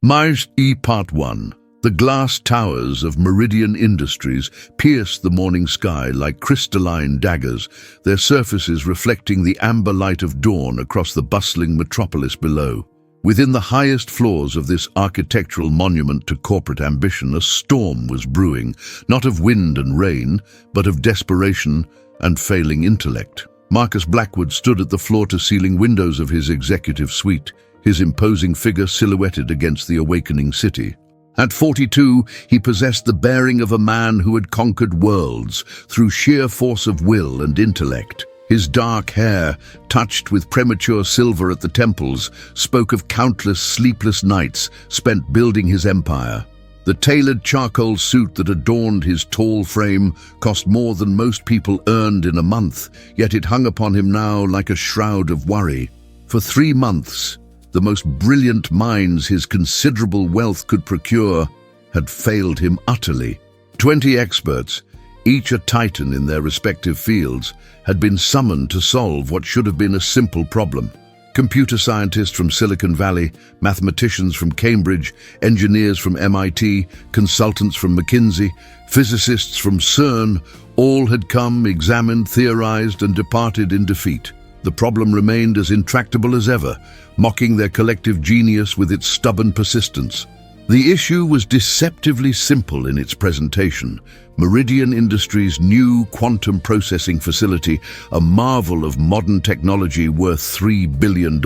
MILLIONAIRE Part 1. The glass towers of Meridian Industries pierce the morning sky like crystalline daggers, their surfaces reflecting the amber light of dawn across the bustling metropolis below. Within the highest floors of this architectural monument to corporate ambition, a storm was brewing, not of wind and rain, but of desperation and failing intellect. Marcus Blackwood stood at the floor-to-ceiling windows of his executive suite, his imposing figure silhouetted against the awakening city. At 42, he possessed the bearing of a man who had conquered worlds through sheer force of will and intellect. His dark hair, touched with premature silver at the temples, spoke of countless sleepless nights spent building his empire. The tailored charcoal suit that adorned his tall frame cost more than most people earned in a month, yet it hung upon him now like a shroud of worry. For 3 months, the most brilliant minds his considerable wealth could procure had failed him utterly. 20 experts, each a titan in their respective fields, had been summoned to solve what should have been a simple problem. Computer scientists from Silicon Valley, mathematicians from Cambridge, engineers from MIT, consultants from McKinsey, physicists from CERN, all had come, examined, theorized, and departed in defeat. The problem remained as intractable as ever, mocking their collective genius with its stubborn persistence. The issue was deceptively simple in its presentation. Meridian Industries' new quantum processing facility, a marvel of modern technology worth $3 billion,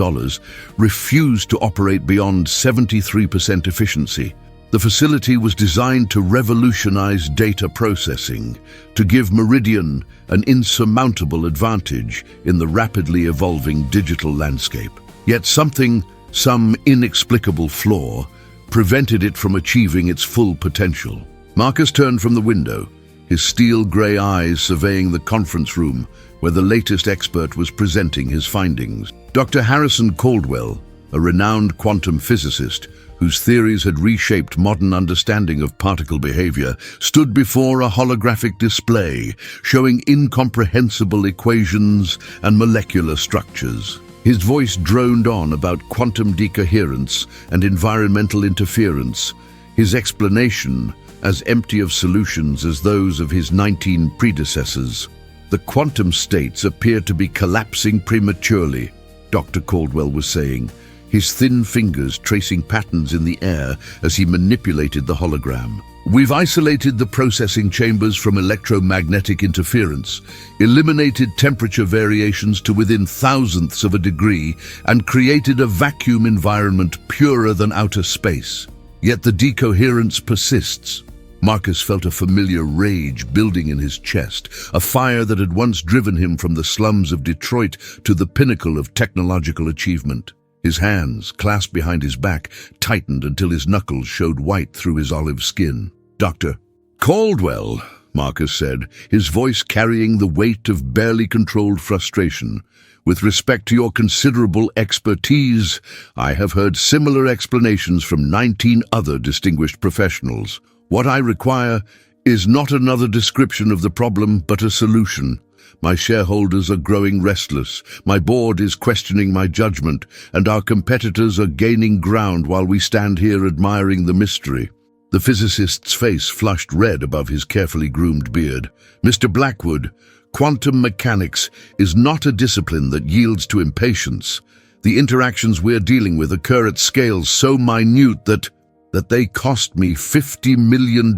refused to operate beyond 73% efficiency. The facility was designed to revolutionize data processing, to give Meridian an insurmountable advantage in the rapidly evolving digital landscape. Yet some inexplicable flaw, prevented it from achieving its full potential. Marcus turned from the window, his steel-grey eyes surveying the conference room where the latest expert was presenting his findings. Dr. Harrison Caldwell, a renowned quantum physicist whose theories had reshaped modern understanding of particle behavior, stood before a holographic display showing incomprehensible equations and molecular structures. His voice droned on about quantum decoherence and environmental interference, his explanation as empty of solutions as those of his 19 predecessors. The quantum states appear to be collapsing prematurely, Dr. Caldwell was saying, his thin fingers tracing patterns in the air as he manipulated the hologram. We've isolated the processing chambers from electromagnetic interference, eliminated temperature variations to within thousandths of a degree, and created a vacuum environment purer than outer space. Yet the decoherence persists. Marcus felt a familiar rage building in his chest, a fire that had once driven him from the slums of Detroit to the pinnacle of technological achievement. His hands, clasped behind his back, tightened until his knuckles showed white through his olive skin. "Dr. Caldwell," Marcus said, his voice carrying the weight of barely controlled frustration, "with respect to your considerable expertise, I have heard similar explanations from 19 other distinguished professionals. What I require is not another description of the problem, but a solution. My shareholders are growing restless, my board is questioning my judgment, and our competitors are gaining ground while we stand here admiring the mystery." The physicist's face flushed red above his carefully groomed beard. "Mr. Blackwood, quantum mechanics is not a discipline that yields to impatience. The interactions we're dealing with occur at scales so minute that they cost me $50 million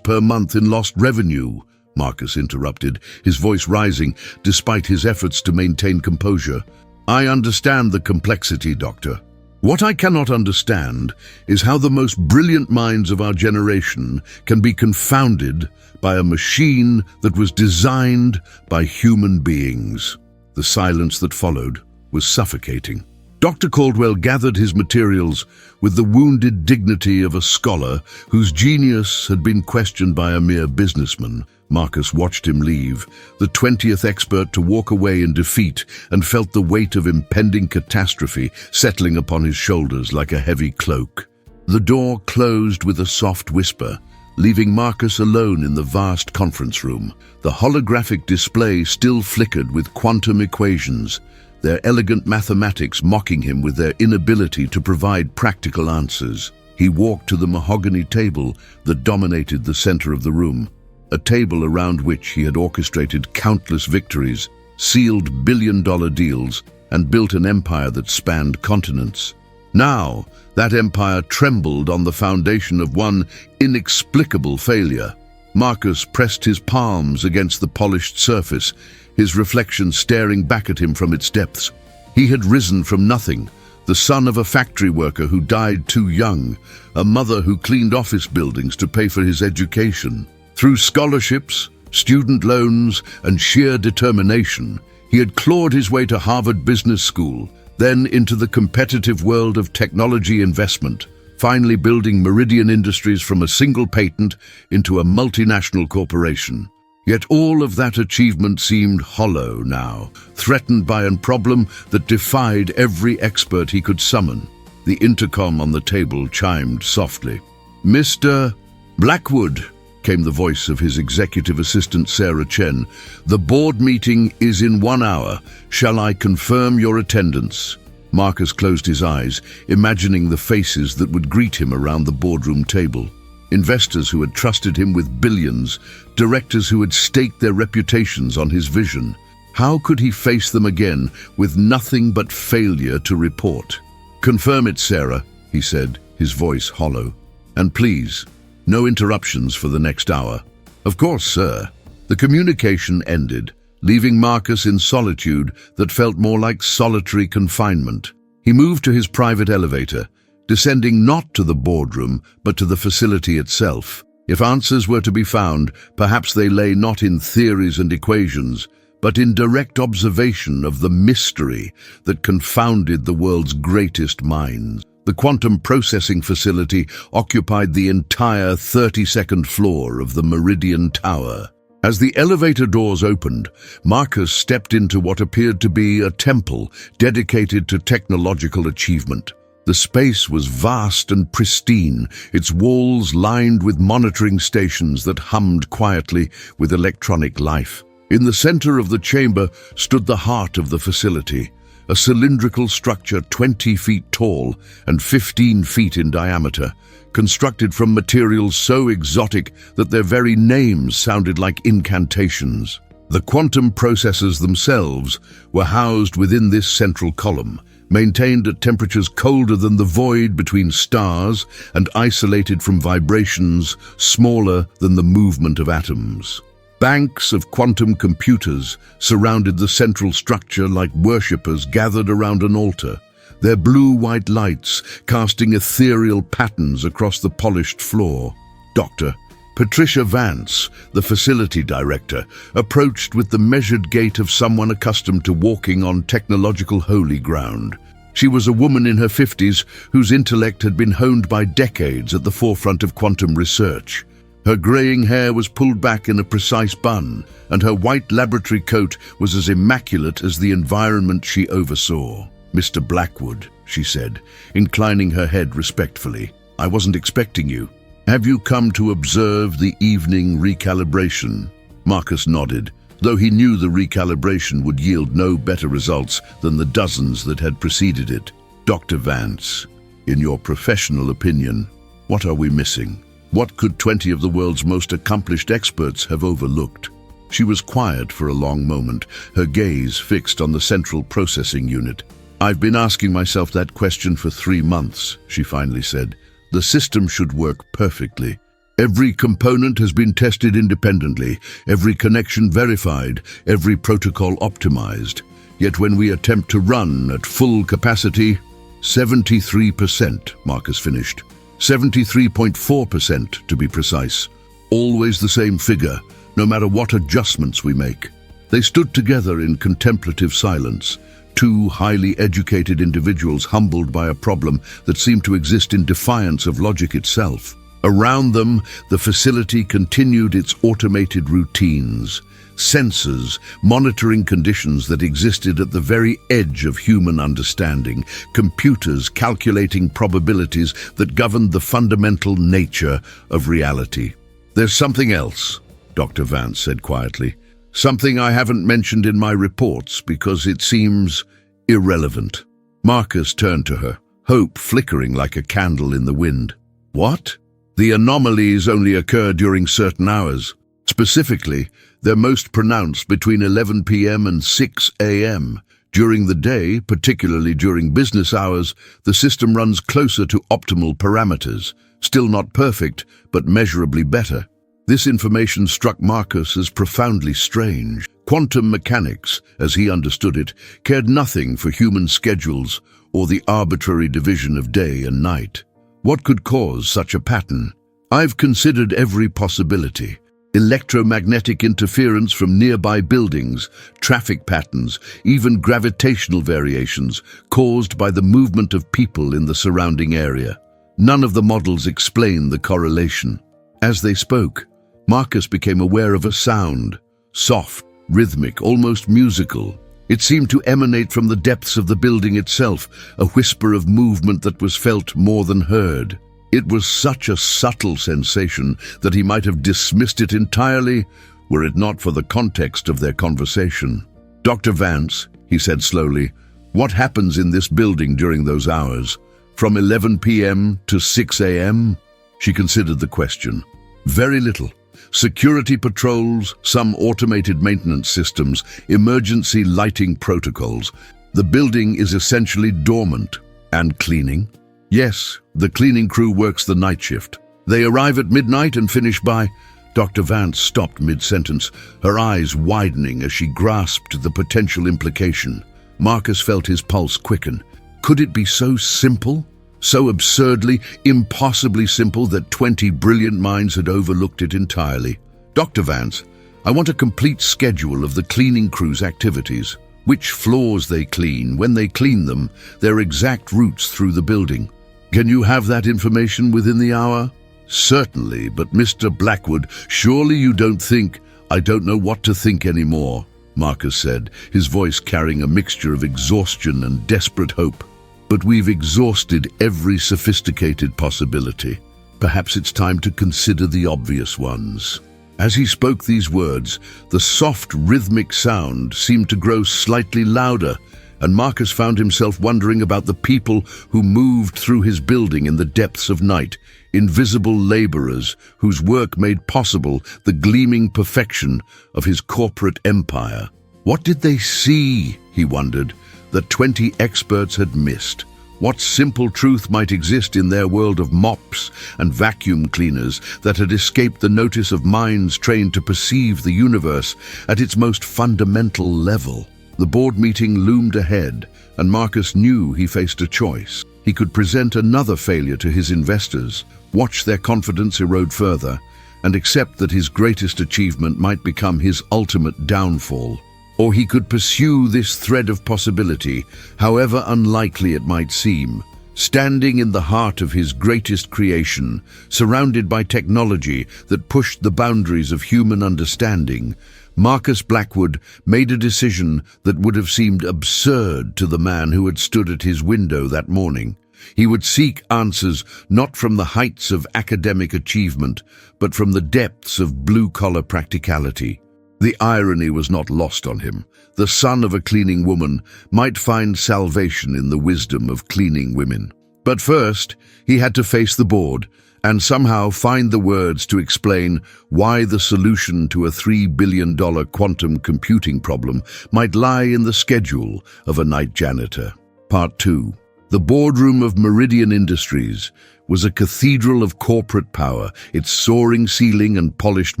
per month in lost revenue," Marcus interrupted, his voice rising despite his efforts to maintain composure. "I understand the complexity, Doctor. What I cannot understand is how the most brilliant minds of our generation can be confounded by a machine that was designed by human beings." The silence that followed was suffocating. Dr. Caldwell gathered his materials with the wounded dignity of a scholar whose genius had been questioned by a mere businessman. Marcus watched him leave, the 20th expert to walk away in defeat, and felt the weight of impending catastrophe settling upon his shoulders like a heavy cloak. The door closed with a soft whisper, leaving Marcus alone in the vast conference room. The holographic display still flickered with quantum equations, their elegant mathematics mocking him with their inability to provide practical answers. He walked to the mahogany table that dominated the center of the room, a table around which he had orchestrated countless victories, sealed billion-dollar deals, and built an empire that spanned continents. Now, that empire trembled on the foundation of one inexplicable failure. Marcus pressed his palms against the polished surface, his reflection staring back at him from its depths. He had risen from nothing, the son of a factory worker who died too young, a mother who cleaned office buildings to pay for his education. Through scholarships, student loans, and sheer determination, he had clawed his way to Harvard Business School, then into the competitive world of technology investment, finally building Meridian Industries from a single patent into a multinational corporation. Yet all of that achievement seemed hollow now, threatened by a problem that defied every expert he could summon. The intercom on the table chimed softly. "Mr. Blackwood," came the voice of his executive assistant Sarah Chen. "The board meeting is in 1 hour. Shall I confirm your attendance?" Marcus closed his eyes, imagining the faces that would greet him around the boardroom table. Investors who had trusted him with billions, directors who had staked their reputations on his vision. How could he face them again with nothing but failure to report? "Confirm it, Sarah," he said, his voice hollow. "And please, no interruptions for the next hour." "Of course, sir." The communication ended, leaving Marcus in solitude that felt more like solitary confinement. He moved to his private elevator, descending not to the boardroom, but to the facility itself. If answers were to be found, perhaps they lay not in theories and equations, but in direct observation of the mystery that confounded the world's greatest minds. The quantum processing facility occupied the entire 32nd floor of the Meridian Tower. As the elevator doors opened, Marcus stepped into what appeared to be a temple dedicated to technological achievement. The space was vast and pristine, its walls lined with monitoring stations that hummed quietly with electronic life. In the center of the chamber stood the heart of the facility, a cylindrical structure 20 feet tall and 15 feet in diameter, constructed from materials so exotic that their very names sounded like incantations. The quantum processors themselves were housed within this central column, maintained at temperatures colder than the void between stars and isolated from vibrations smaller than the movement of atoms. Banks of quantum computers surrounded the central structure like worshippers gathered around an altar, their blue-white lights casting ethereal patterns across the polished floor. Dr. Patricia Vance, the facility director, approached with the measured gait of someone accustomed to walking on technological holy ground. She was a woman in her 50s whose intellect had been honed by decades at the forefront of quantum research. Her graying hair was pulled back in a precise bun, and her white laboratory coat was as immaculate as the environment she oversaw. "Mr. Blackwood," she said, inclining her head respectfully, "I wasn't expecting you. Have you come to observe the evening recalibration?" Marcus nodded, though he knew the recalibration would yield no better results than the dozens that had preceded it. "Dr. Vance, in your professional opinion, what are we missing? What could 20 of the world's most accomplished experts have overlooked?" She was quiet for a long moment, her gaze fixed on the central processing unit. "I've been asking myself that question for 3 months," she finally said. "The system should work perfectly. Every component has been tested independently, every connection verified, every protocol optimized. Yet when we attempt to run at full capacity, 73%, Marcus finished. 73.4% to be precise. Always the same figure, no matter what adjustments we make." They stood together in contemplative silence, two highly educated individuals humbled by a problem that seemed to exist in defiance of logic itself. Around them, the facility continued its automated routines, sensors monitoring conditions that existed at the very edge of human understanding, computers calculating probabilities that governed the fundamental nature of reality. "There's something else," Dr. Vance said quietly. "Something I haven't mentioned in my reports because it seems irrelevant." Marcus turned to her, hope flickering like a candle in the wind. What? The anomalies only occur during certain hours. Specifically, they're most pronounced between 11 p.m. and 6 a.m. During the day, particularly during business hours, the system runs closer to optimal parameters. Still not perfect, but measurably better. This information struck Marcus as profoundly strange. Quantum mechanics, as he understood it, cared nothing for human schedules or the arbitrary division of day and night. What could cause such a pattern? I've considered every possibility. Electromagnetic interference from nearby buildings, traffic patterns, even gravitational variations caused by the movement of people in the surrounding area. None of the models explain the correlation. As they spoke, Marcus became aware of a sound, soft, rhythmic, almost musical. It seemed to emanate from the depths of the building itself, a whisper of movement that was felt more than heard. It was such a subtle sensation that he might have dismissed it entirely were it not for the context of their conversation. "Dr. Vance," he said slowly, "what happens in this building during those hours? From 11 p.m. to 6 a.m.? She considered the question. "Very little. Security patrols, some automated maintenance systems, emergency lighting protocols. The building is essentially dormant." "And cleaning?" "Yes, the cleaning crew works the night shift. They arrive at midnight and finish by—" Dr. Vance stopped mid-sentence, her eyes widening as she grasped the potential implication. Marcus felt his pulse quicken. Could it be so simple? So absurdly, impossibly simple that 20 brilliant minds had overlooked it entirely. "Dr. Vance, I want a complete schedule of the cleaning crew's activities. Which floors they clean, when they clean them, their exact routes through the building. Can you have that information within the hour?" "Certainly, but Mr. Blackwood, surely you don't think—" "I don't know what to think anymore," Marcus said, his voice carrying a mixture of exhaustion and desperate hope. "But we've exhausted every sophisticated possibility. Perhaps it's time to consider the obvious ones." As he spoke these words, the soft, rhythmic sound seemed to grow slightly louder, and Marcus found himself wondering about the people who moved through his building in the depths of night, invisible laborers whose work made possible the gleaming perfection of his corporate empire. What did they see, he wondered, that 20 experts had missed? What simple truth might exist in their world of mops and vacuum cleaners that had escaped the notice of minds trained to perceive the universe at its most fundamental level? The board meeting loomed ahead, and Marcus knew he faced a choice. He could present another failure to his investors, watch their confidence erode further, and accept that his greatest achievement might become his ultimate downfall. Or he could pursue this thread of possibility, however unlikely it might seem. Standing in the heart of his greatest creation, surrounded by technology that pushed the boundaries of human understanding, Marcus Blackwood made a decision that would have seemed absurd to the man who had stood at his window that morning. He would seek answers not from the heights of academic achievement, but from the depths of blue-collar practicality. The irony was not lost on him. The son of a cleaning woman might find salvation in the wisdom of cleaning women. But first, he had to face the board and somehow find the words to explain why the solution to a $3 billion quantum computing problem might lie in the schedule of a night janitor. Part 2. The boardroom of Meridian Industries was a cathedral of corporate power, its soaring ceiling and polished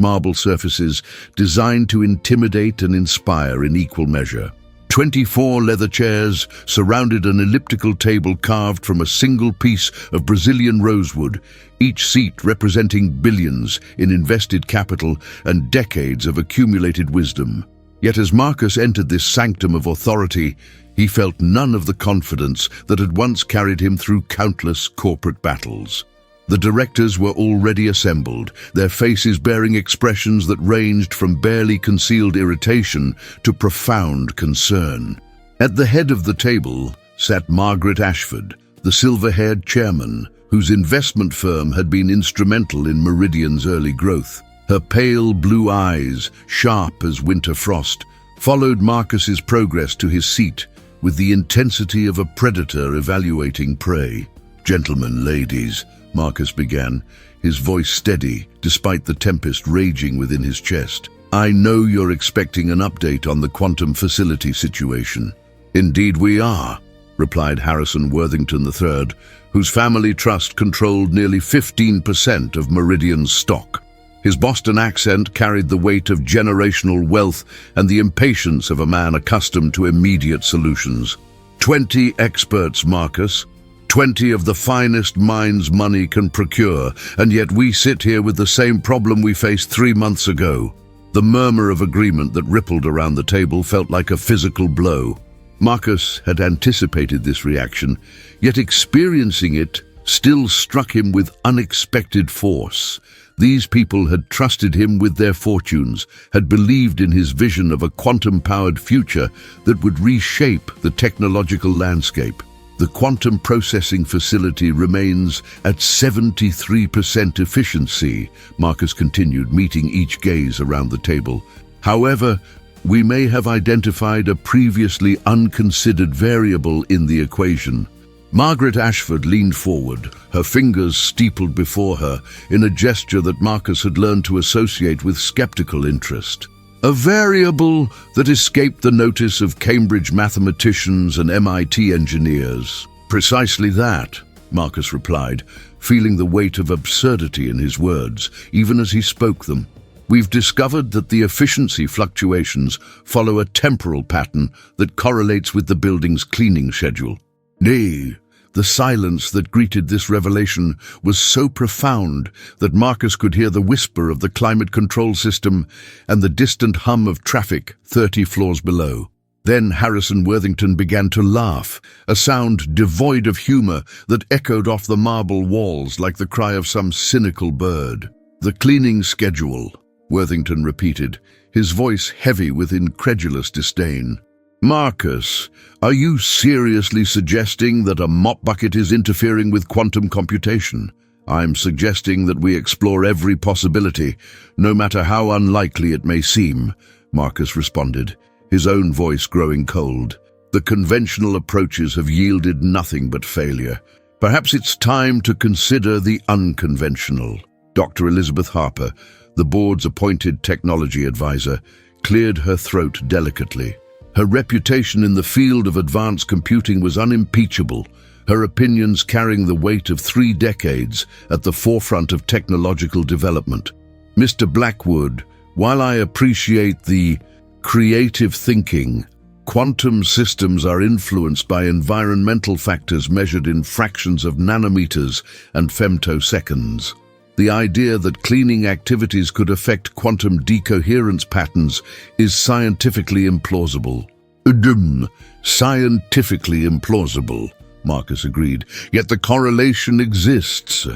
marble surfaces designed to intimidate and inspire in equal measure. 24 leather chairs surrounded an elliptical table carved from a single piece of Brazilian rosewood, each seat representing billions in invested capital and decades of accumulated wisdom. Yet as Marcus entered this sanctum of authority, he felt none of the confidence that had once carried him through countless corporate battles. The directors were already assembled, their faces bearing expressions that ranged from barely concealed irritation to profound concern. At the head of the table sat Margaret Ashford, the silver-haired chairman, whose investment firm had been instrumental in Meridian's early growth. Her pale blue eyes, sharp as winter frost, followed Marcus's progress to his seat with the intensity of a predator evaluating prey. "Gentlemen, ladies," Marcus began, his voice steady despite the tempest raging within his chest. "I know you're expecting an update on the quantum facility situation." "Indeed we are," replied Harrison Worthington III, whose family trust controlled nearly 15% of Meridian's stock. His Boston accent carried the weight of generational wealth and the impatience of a man accustomed to immediate solutions. 20 experts, Marcus. 20 of the finest minds money can procure, and yet we sit here with the same problem we faced 3 months ago. The murmur of agreement that rippled around the table felt like a physical blow. Marcus had anticipated this reaction, yet experiencing it still struck him with unexpected force. These people had trusted him with their fortunes, had believed in his vision of a quantum-powered future that would reshape the technological landscape. The quantum processing facility remains at 73% efficiency, Marcus continued, meeting each gaze around the table. However, we may have identified a previously unconsidered variable in the equation. Margaret Ashford leaned forward, her fingers steepled before her in a gesture that Marcus had learned to associate with skeptical interest. A variable that escaped the notice of Cambridge mathematicians and MIT engineers. "Precisely that," Marcus replied, feeling the weight of absurdity in his words, even as he spoke them. "We've discovered that the efficiency fluctuations follow a temporal pattern that correlates with the building's cleaning schedule." Nay, the silence that greeted this revelation was so profound that Marcus could hear the whisper of the climate control system and the distant hum of traffic 30 floors below. Then Harrison Worthington began to laugh, a sound devoid of humor that echoed off the marble walls like the cry of some cynical bird. "The cleaning schedule," Worthington repeated, his voice heavy with incredulous disdain. "Marcus, are you seriously suggesting that a mop bucket is interfering with quantum computation? I'm suggesting that we explore every possibility, no matter how unlikely it may seem," Marcus responded, his own voice growing cold. "The conventional approaches have yielded nothing but failure. Perhaps it's time to consider the unconventional." Dr. Elizabeth Harper, the board's appointed technology advisor, cleared her throat delicately. Her reputation in the field of advanced computing was unimpeachable, her opinions carrying the weight of 3 decades at the forefront of technological development. "Mr. Blackwood, while I appreciate the creative thinking, quantum systems are influenced by environmental factors measured in fractions of nanometers and femtoseconds. The idea that cleaning activities could affect quantum decoherence patterns is scientifically implausible." Scientifically implausible, Marcus agreed, "yet the correlation exists.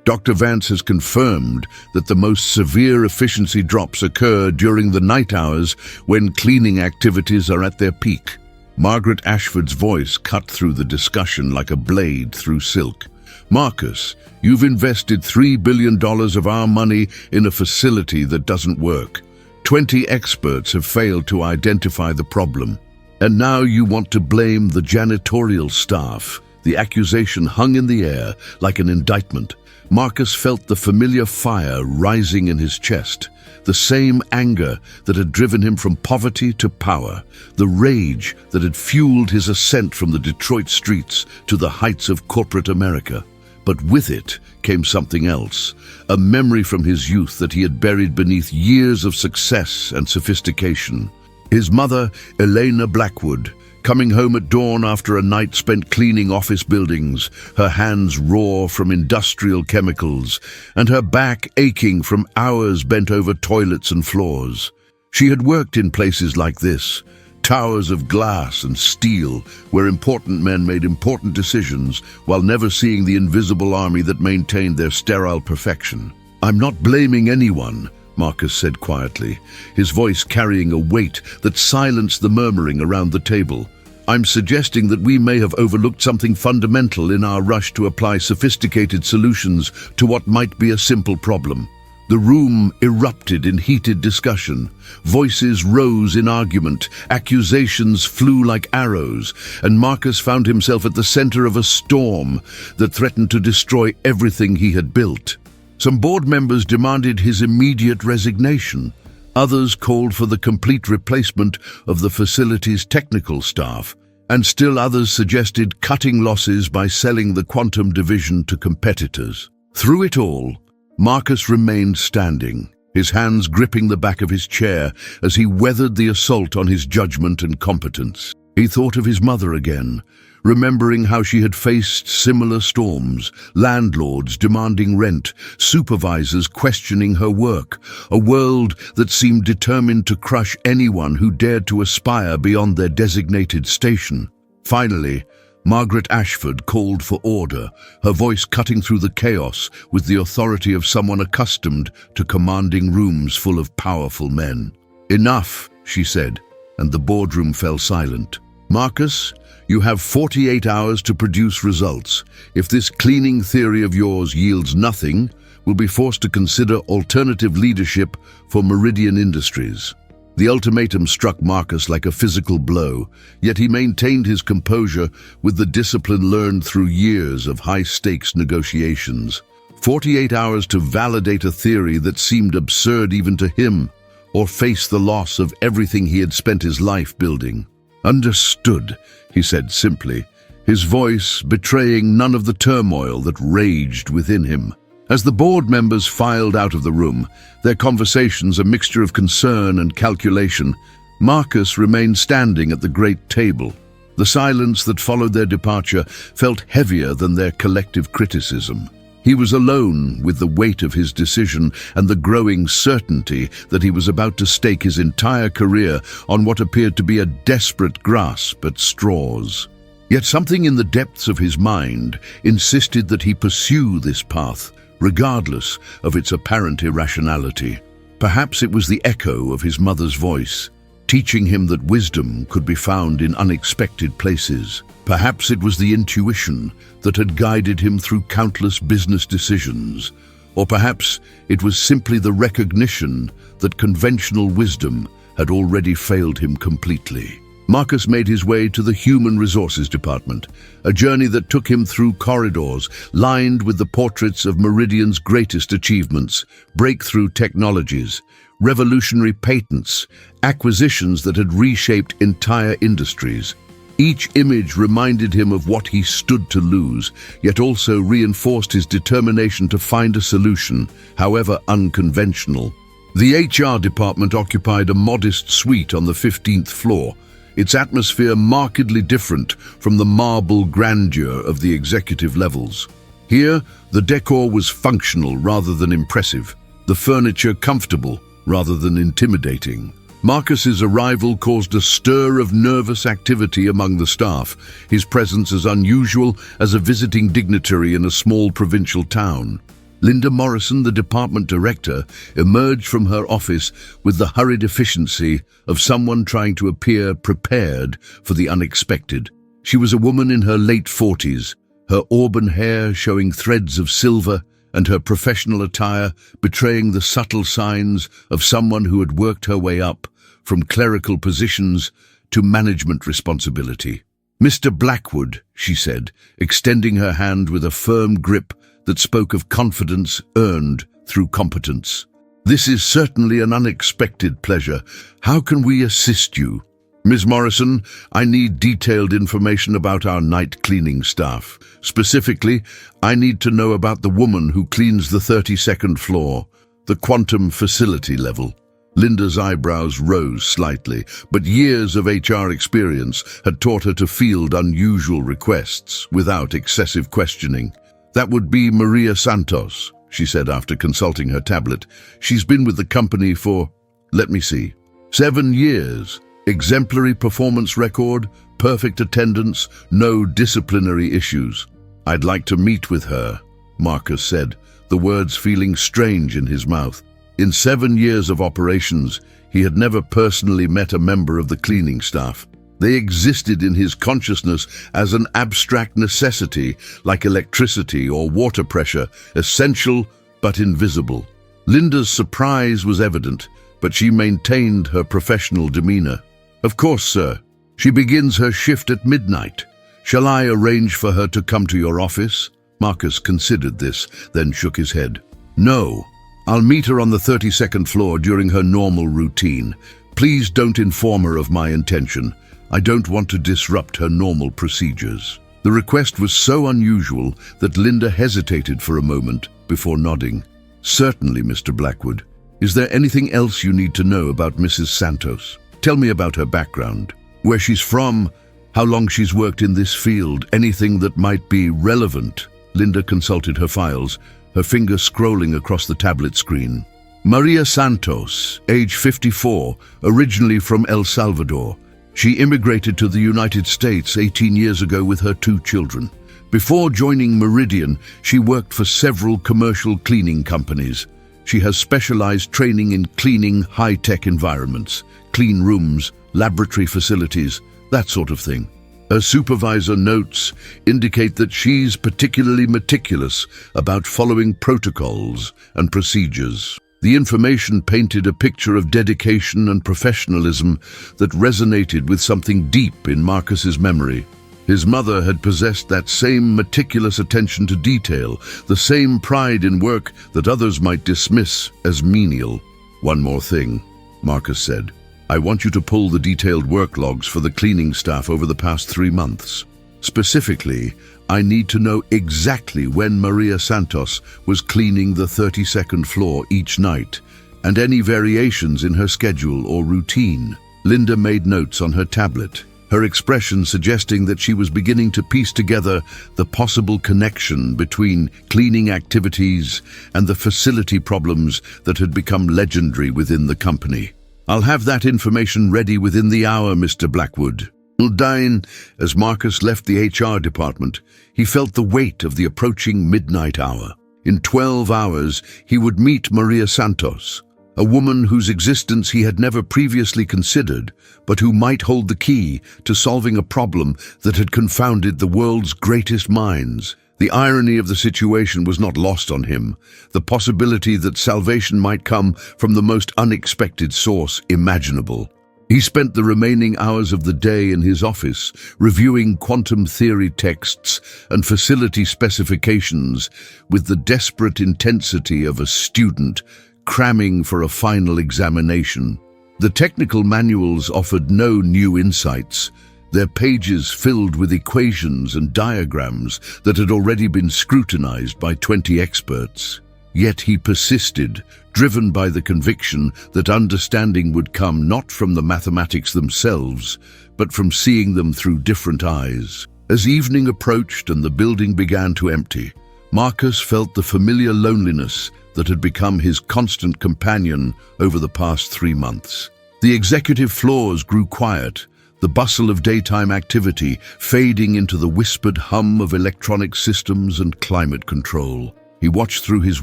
Dr. Vance has confirmed that the most severe efficiency drops occur during the night hours when cleaning activities are at their peak." Margaret Ashford's voice cut through the discussion like a blade through silk. "Marcus, you've invested $3 billion of our money in a facility that doesn't work. 20 experts have failed to identify the problem. And now you want to blame the janitorial staff." The accusation hung in the air like an indictment. Marcus felt the familiar fire rising in his chest, the same anger that had driven him from poverty to power, the rage that had fueled his ascent from the Detroit streets to the heights of corporate America. But with it came something else, a memory from his youth that he had buried beneath years of success and sophistication. His mother, Elena Blackwood, coming home at dawn after a night spent cleaning office buildings, her hands raw from industrial chemicals, and her back aching from hours bent over toilets and floors. She had worked in places like this, towers of glass and steel, where important men made important decisions while never seeing the invisible army that maintained their sterile perfection. "I'm not blaming anyone," Marcus said quietly, his voice carrying a weight that silenced the murmuring around the table. "I'm suggesting that we may have overlooked something fundamental in our rush to apply sophisticated solutions to what might be a simple problem. The room erupted in heated discussion. Voices rose in argument, accusations flew like arrows, and Marcus found himself at the center of a storm that threatened to destroy everything he had built. Some board members demanded his immediate resignation. Others called for the complete replacement of the facility's technical staff, and still others suggested cutting losses by selling the quantum division to competitors. Through it all, Marcus remained standing, his hands gripping the back of his chair as he weathered the assault on his judgment and competence. He thought of his mother again, remembering how she had faced similar storms, landlords demanding rent, supervisors questioning her work, a world that seemed determined to crush anyone who dared to aspire beyond their designated station. Finally, Margaret Ashford called for order, her voice cutting through the chaos with the authority of someone accustomed to commanding rooms full of powerful men. "Enough," she said, and the boardroom fell silent. "Marcus, you have 48 hours to produce results. If this cleaning theory of yours yields nothing, we'll be forced to consider alternative leadership for Meridian Industries." The ultimatum struck Marcus like a physical blow, yet he maintained his composure with the discipline learned through years of high-stakes negotiations. 48 hours to validate a theory that seemed absurd even to him, or face the loss of everything he had spent his life building. "Understood," he said simply, his voice betraying none of the turmoil that raged within him. As the board members filed out of the room, their conversations a mixture of concern and calculation, Marcus remained standing at the great table. The silence that followed their departure felt heavier than their collective criticism. He was alone with the weight of his decision and the growing certainty that he was about to stake his entire career on what appeared to be a desperate grasp at straws. Yet something in the depths of his mind insisted that he pursue this path, regardless of its apparent irrationality. Perhaps it was the echo of his mother's voice, teaching him that wisdom could be found in unexpected places. Perhaps it was the intuition that had guided him through countless business decisions. Or perhaps it was simply the recognition that conventional wisdom had already failed him completely. Marcus made his way to the Human Resources Department, a journey that took him through corridors lined with the portraits of Meridian's greatest achievements, breakthrough technologies, revolutionary patents, acquisitions that had reshaped entire industries. Each image reminded him of what he stood to lose, yet also reinforced his determination to find a solution, however unconventional. The HR department occupied a modest suite on the 15th floor, its atmosphere markedly different from the marble grandeur of the executive levels. Here, the decor was functional rather than impressive, the furniture comfortable rather than intimidating. Marcus's arrival caused a stir of nervous activity among the staff, his presence as unusual as a visiting dignitary in a small provincial town. Linda Morrison, the department director, emerged from her office with the hurried efficiency of someone trying to appear prepared for the unexpected. She was a woman in her late 40s, her auburn hair showing threads of silver and her professional attire betraying the subtle signs of someone who had worked her way up from clerical positions to management responsibility. "Mr. Blackwood," she said, extending her hand with a firm grip that spoke of confidence earned through competence. "This is certainly an unexpected pleasure. How can we assist you?" "Ms. Morrison, I need detailed information about our night cleaning staff. Specifically, I need to know about the woman who cleans the 32nd floor, the quantum facility level." Linda's eyebrows rose slightly, but years of HR experience had taught her to field unusual requests without excessive questioning. "That would be Maria Santos," she said after consulting her tablet. "She's been with the company for, let me see, 7 years. Exemplary performance record, perfect attendance, no disciplinary issues." "I'd like to meet with her," Marcus said, the words feeling strange in his mouth. In 7 years of operations, he had never personally met a member of the cleaning staff. They existed in his consciousness as an abstract necessity, like electricity or water pressure, essential but invisible. Linda's surprise was evident, but she maintained her professional demeanor. "Of course, sir. She begins her shift at midnight. Shall I arrange for her to come to your office?" Marcus considered this, then shook his head. "No. I'll meet her on the 32nd floor during her normal routine. Please don't inform her of my intention. I don't want to disrupt her normal procedures." The request was so unusual that Linda hesitated for a moment before nodding. "Certainly, Mr. Blackwood. Is there anything else you need to know about Mrs. Santos? Tell me about her background, where she's from, how long she's worked in this field, anything that might be relevant." Linda consulted her files, her finger scrolling across the tablet screen. "Maria Santos, age 54, originally from El Salvador. She immigrated to the United States 18 years ago with her 2 children. Before joining Meridian, she worked for several commercial cleaning companies. She has specialized training in cleaning high-tech environments, clean rooms, laboratory facilities, that sort of thing. Her supervisor notes indicate that she's particularly meticulous about following protocols and procedures." The information painted a picture of dedication and professionalism that resonated with something deep in Marcus's memory. His mother had possessed that same meticulous attention to detail, the same pride in work that others might dismiss as menial. "One more thing," Marcus said. "I want you to pull the detailed work logs for the cleaning staff over the past 3 months. Specifically, I need to know exactly when Maria Santos was cleaning the 32nd floor each night, and any variations in her schedule or routine." Linda made notes on her tablet, her expression suggesting that she was beginning to piece together the possible connection between cleaning activities and the facility problems that had become legendary within the company. "I'll have that information ready within the hour, Mr. Blackwood." Dine, as Marcus left the HR department, he felt the weight of the approaching midnight hour. In 12 hours, he would meet Maria Santos, a woman whose existence he had never previously considered, but who might hold the key to solving a problem that had confounded the world's greatest minds. The irony of the situation was not lost on him, the possibility that salvation might come from the most unexpected source imaginable. He spent the remaining hours of the day in his office, reviewing quantum theory texts and facility specifications with the desperate intensity of a student cramming for a final examination. The technical manuals offered no new insights, their pages filled with equations and diagrams that had already been scrutinized by 20 experts. Yet he persisted, driven by the conviction that understanding would come not from the mathematics themselves, but from seeing them through different eyes. As evening approached and the building began to empty, Marcus felt the familiar loneliness that had become his constant companion over the past 3 months. The executive floors grew quiet, the bustle of daytime activity fading into the whispered hum of electronic systems and climate control. He watched through his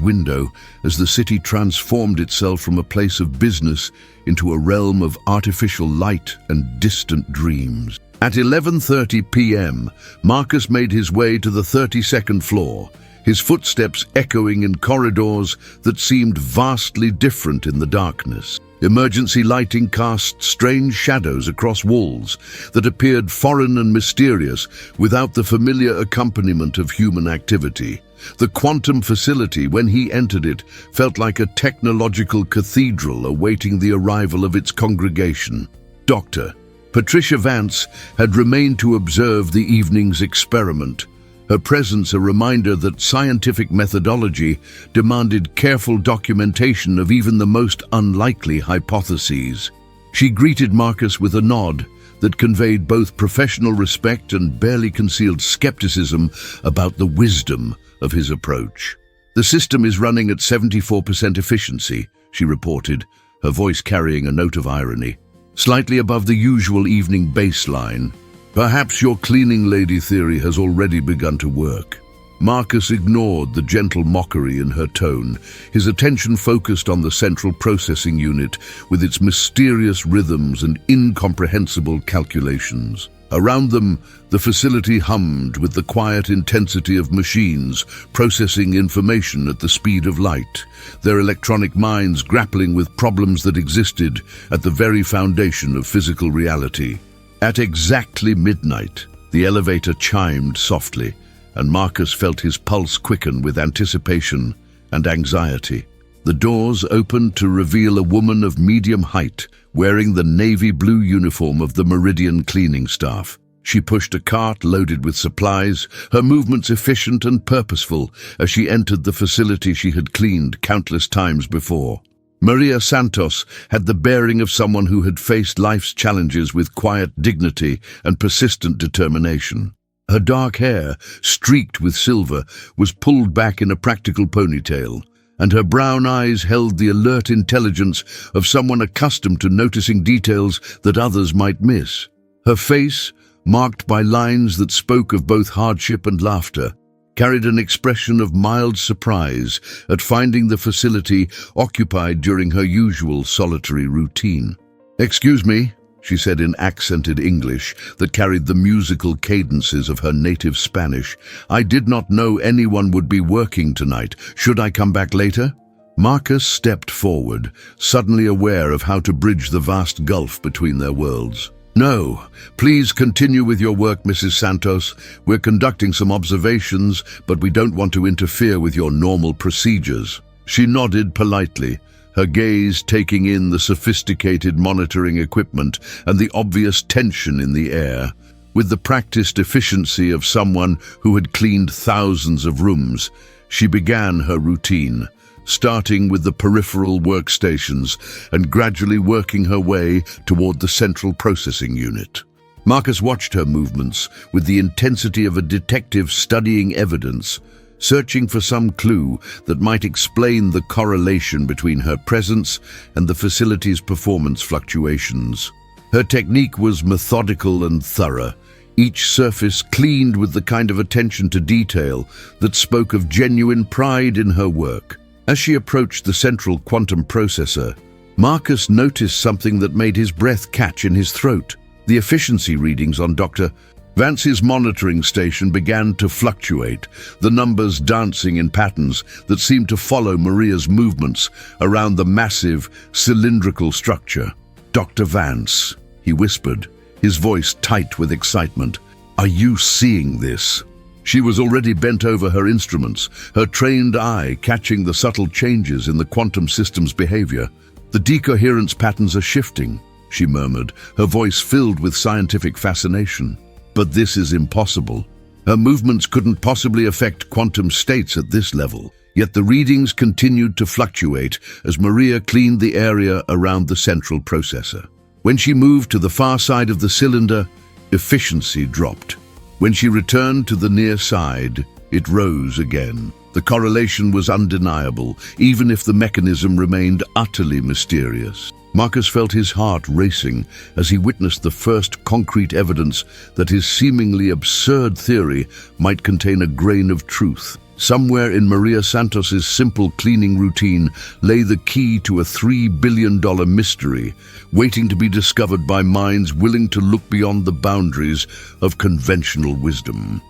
window as the city transformed itself from a place of business into a realm of artificial light and distant dreams. At 11:30 p.m., Marcus made his way to the 32nd floor, his footsteps echoing in corridors that seemed vastly different in the darkness. Emergency lighting cast strange shadows across walls that appeared foreign and mysterious without the familiar accompaniment of human activity. The quantum facility, when he entered it, felt like a technological cathedral awaiting the arrival of its congregation. Dr. Patricia Vance had remained to observe the evening's experiment, her presence a reminder that scientific methodology demanded careful documentation of even the most unlikely hypotheses. She greeted Marcus with a nod that conveyed both professional respect and barely concealed skepticism about the wisdom of his approach. "The system is running at 74% efficiency," she reported, her voice carrying a note of irony, "slightly above the usual evening baseline. Perhaps your cleaning lady theory has already begun to work." Marcus ignored the gentle mockery in her tone, his attention focused on the central processing unit with its mysterious rhythms and incomprehensible calculations. Around them, the facility hummed with the quiet intensity of machines processing information at the speed of light, their electronic minds grappling with problems that existed at the very foundation of physical reality. At exactly midnight, the elevator chimed softly, and Marcus felt his pulse quicken with anticipation and anxiety. The doors opened to reveal a woman of medium height, wearing the navy blue uniform of the Meridian cleaning staff. She pushed a cart loaded with supplies, her movements efficient and purposeful as she entered the facility she had cleaned countless times before. Maria Santos had the bearing of someone who had faced life's challenges with quiet dignity and persistent determination. Her dark hair, streaked with silver, was pulled back in a practical ponytail, and her brown eyes held the alert intelligence of someone accustomed to noticing details that others might miss. Her face, marked by lines that spoke of both hardship and laughter, carried an expression of mild surprise at finding the facility occupied during her usual solitary routine. "Excuse me," she said in accented English that carried the musical cadences of her native Spanish. "I did not know anyone would be working tonight. Should I come back later?" Marcus stepped forward, suddenly aware of how to bridge the vast gulf between their worlds. "No, please continue with your work, Mrs. Santos. We're conducting some observations, but we don't want to interfere with your normal procedures." She nodded politely, her gaze taking in the sophisticated monitoring equipment and the obvious tension in the air. With the practiced efficiency of someone who had cleaned thousands of rooms, she began her routine, starting with the peripheral workstations and gradually working her way toward the central processing unit. Marcus watched her movements with the intensity of a detective studying evidence, searching for some clue that might explain the correlation between her presence and the facility's performance fluctuations. Her technique was methodical and thorough, each surface cleaned with the kind of attention to detail that spoke of genuine pride in her work. As she approached the central quantum processor, Marcus noticed something that made his breath catch in his throat. The efficiency readings on Dr. Vance's monitoring station began to fluctuate, the numbers dancing in patterns that seemed to follow Maria's movements around the massive, cylindrical structure. "Dr. Vance," he whispered, his voice tight with excitement, "are you seeing this?" She was already bent over her instruments, her trained eye catching the subtle changes in the quantum system's behavior. "The decoherence patterns are shifting," she murmured, her voice filled with scientific fascination. "But this is impossible. Her movements couldn't possibly affect quantum states at this level." Yet the readings continued to fluctuate as Maria cleaned the area around the central processor. When she moved to the far side of the cylinder, efficiency dropped. When she returned to the near side, it rose again. The correlation was undeniable, even if the mechanism remained utterly mysterious. Marcus felt his heart racing as he witnessed the first concrete evidence that his seemingly absurd theory might contain a grain of truth. Somewhere in Maria Santos's simple cleaning routine lay the key to a $3 billion mystery, waiting to be discovered by minds willing to look beyond the boundaries of conventional wisdom.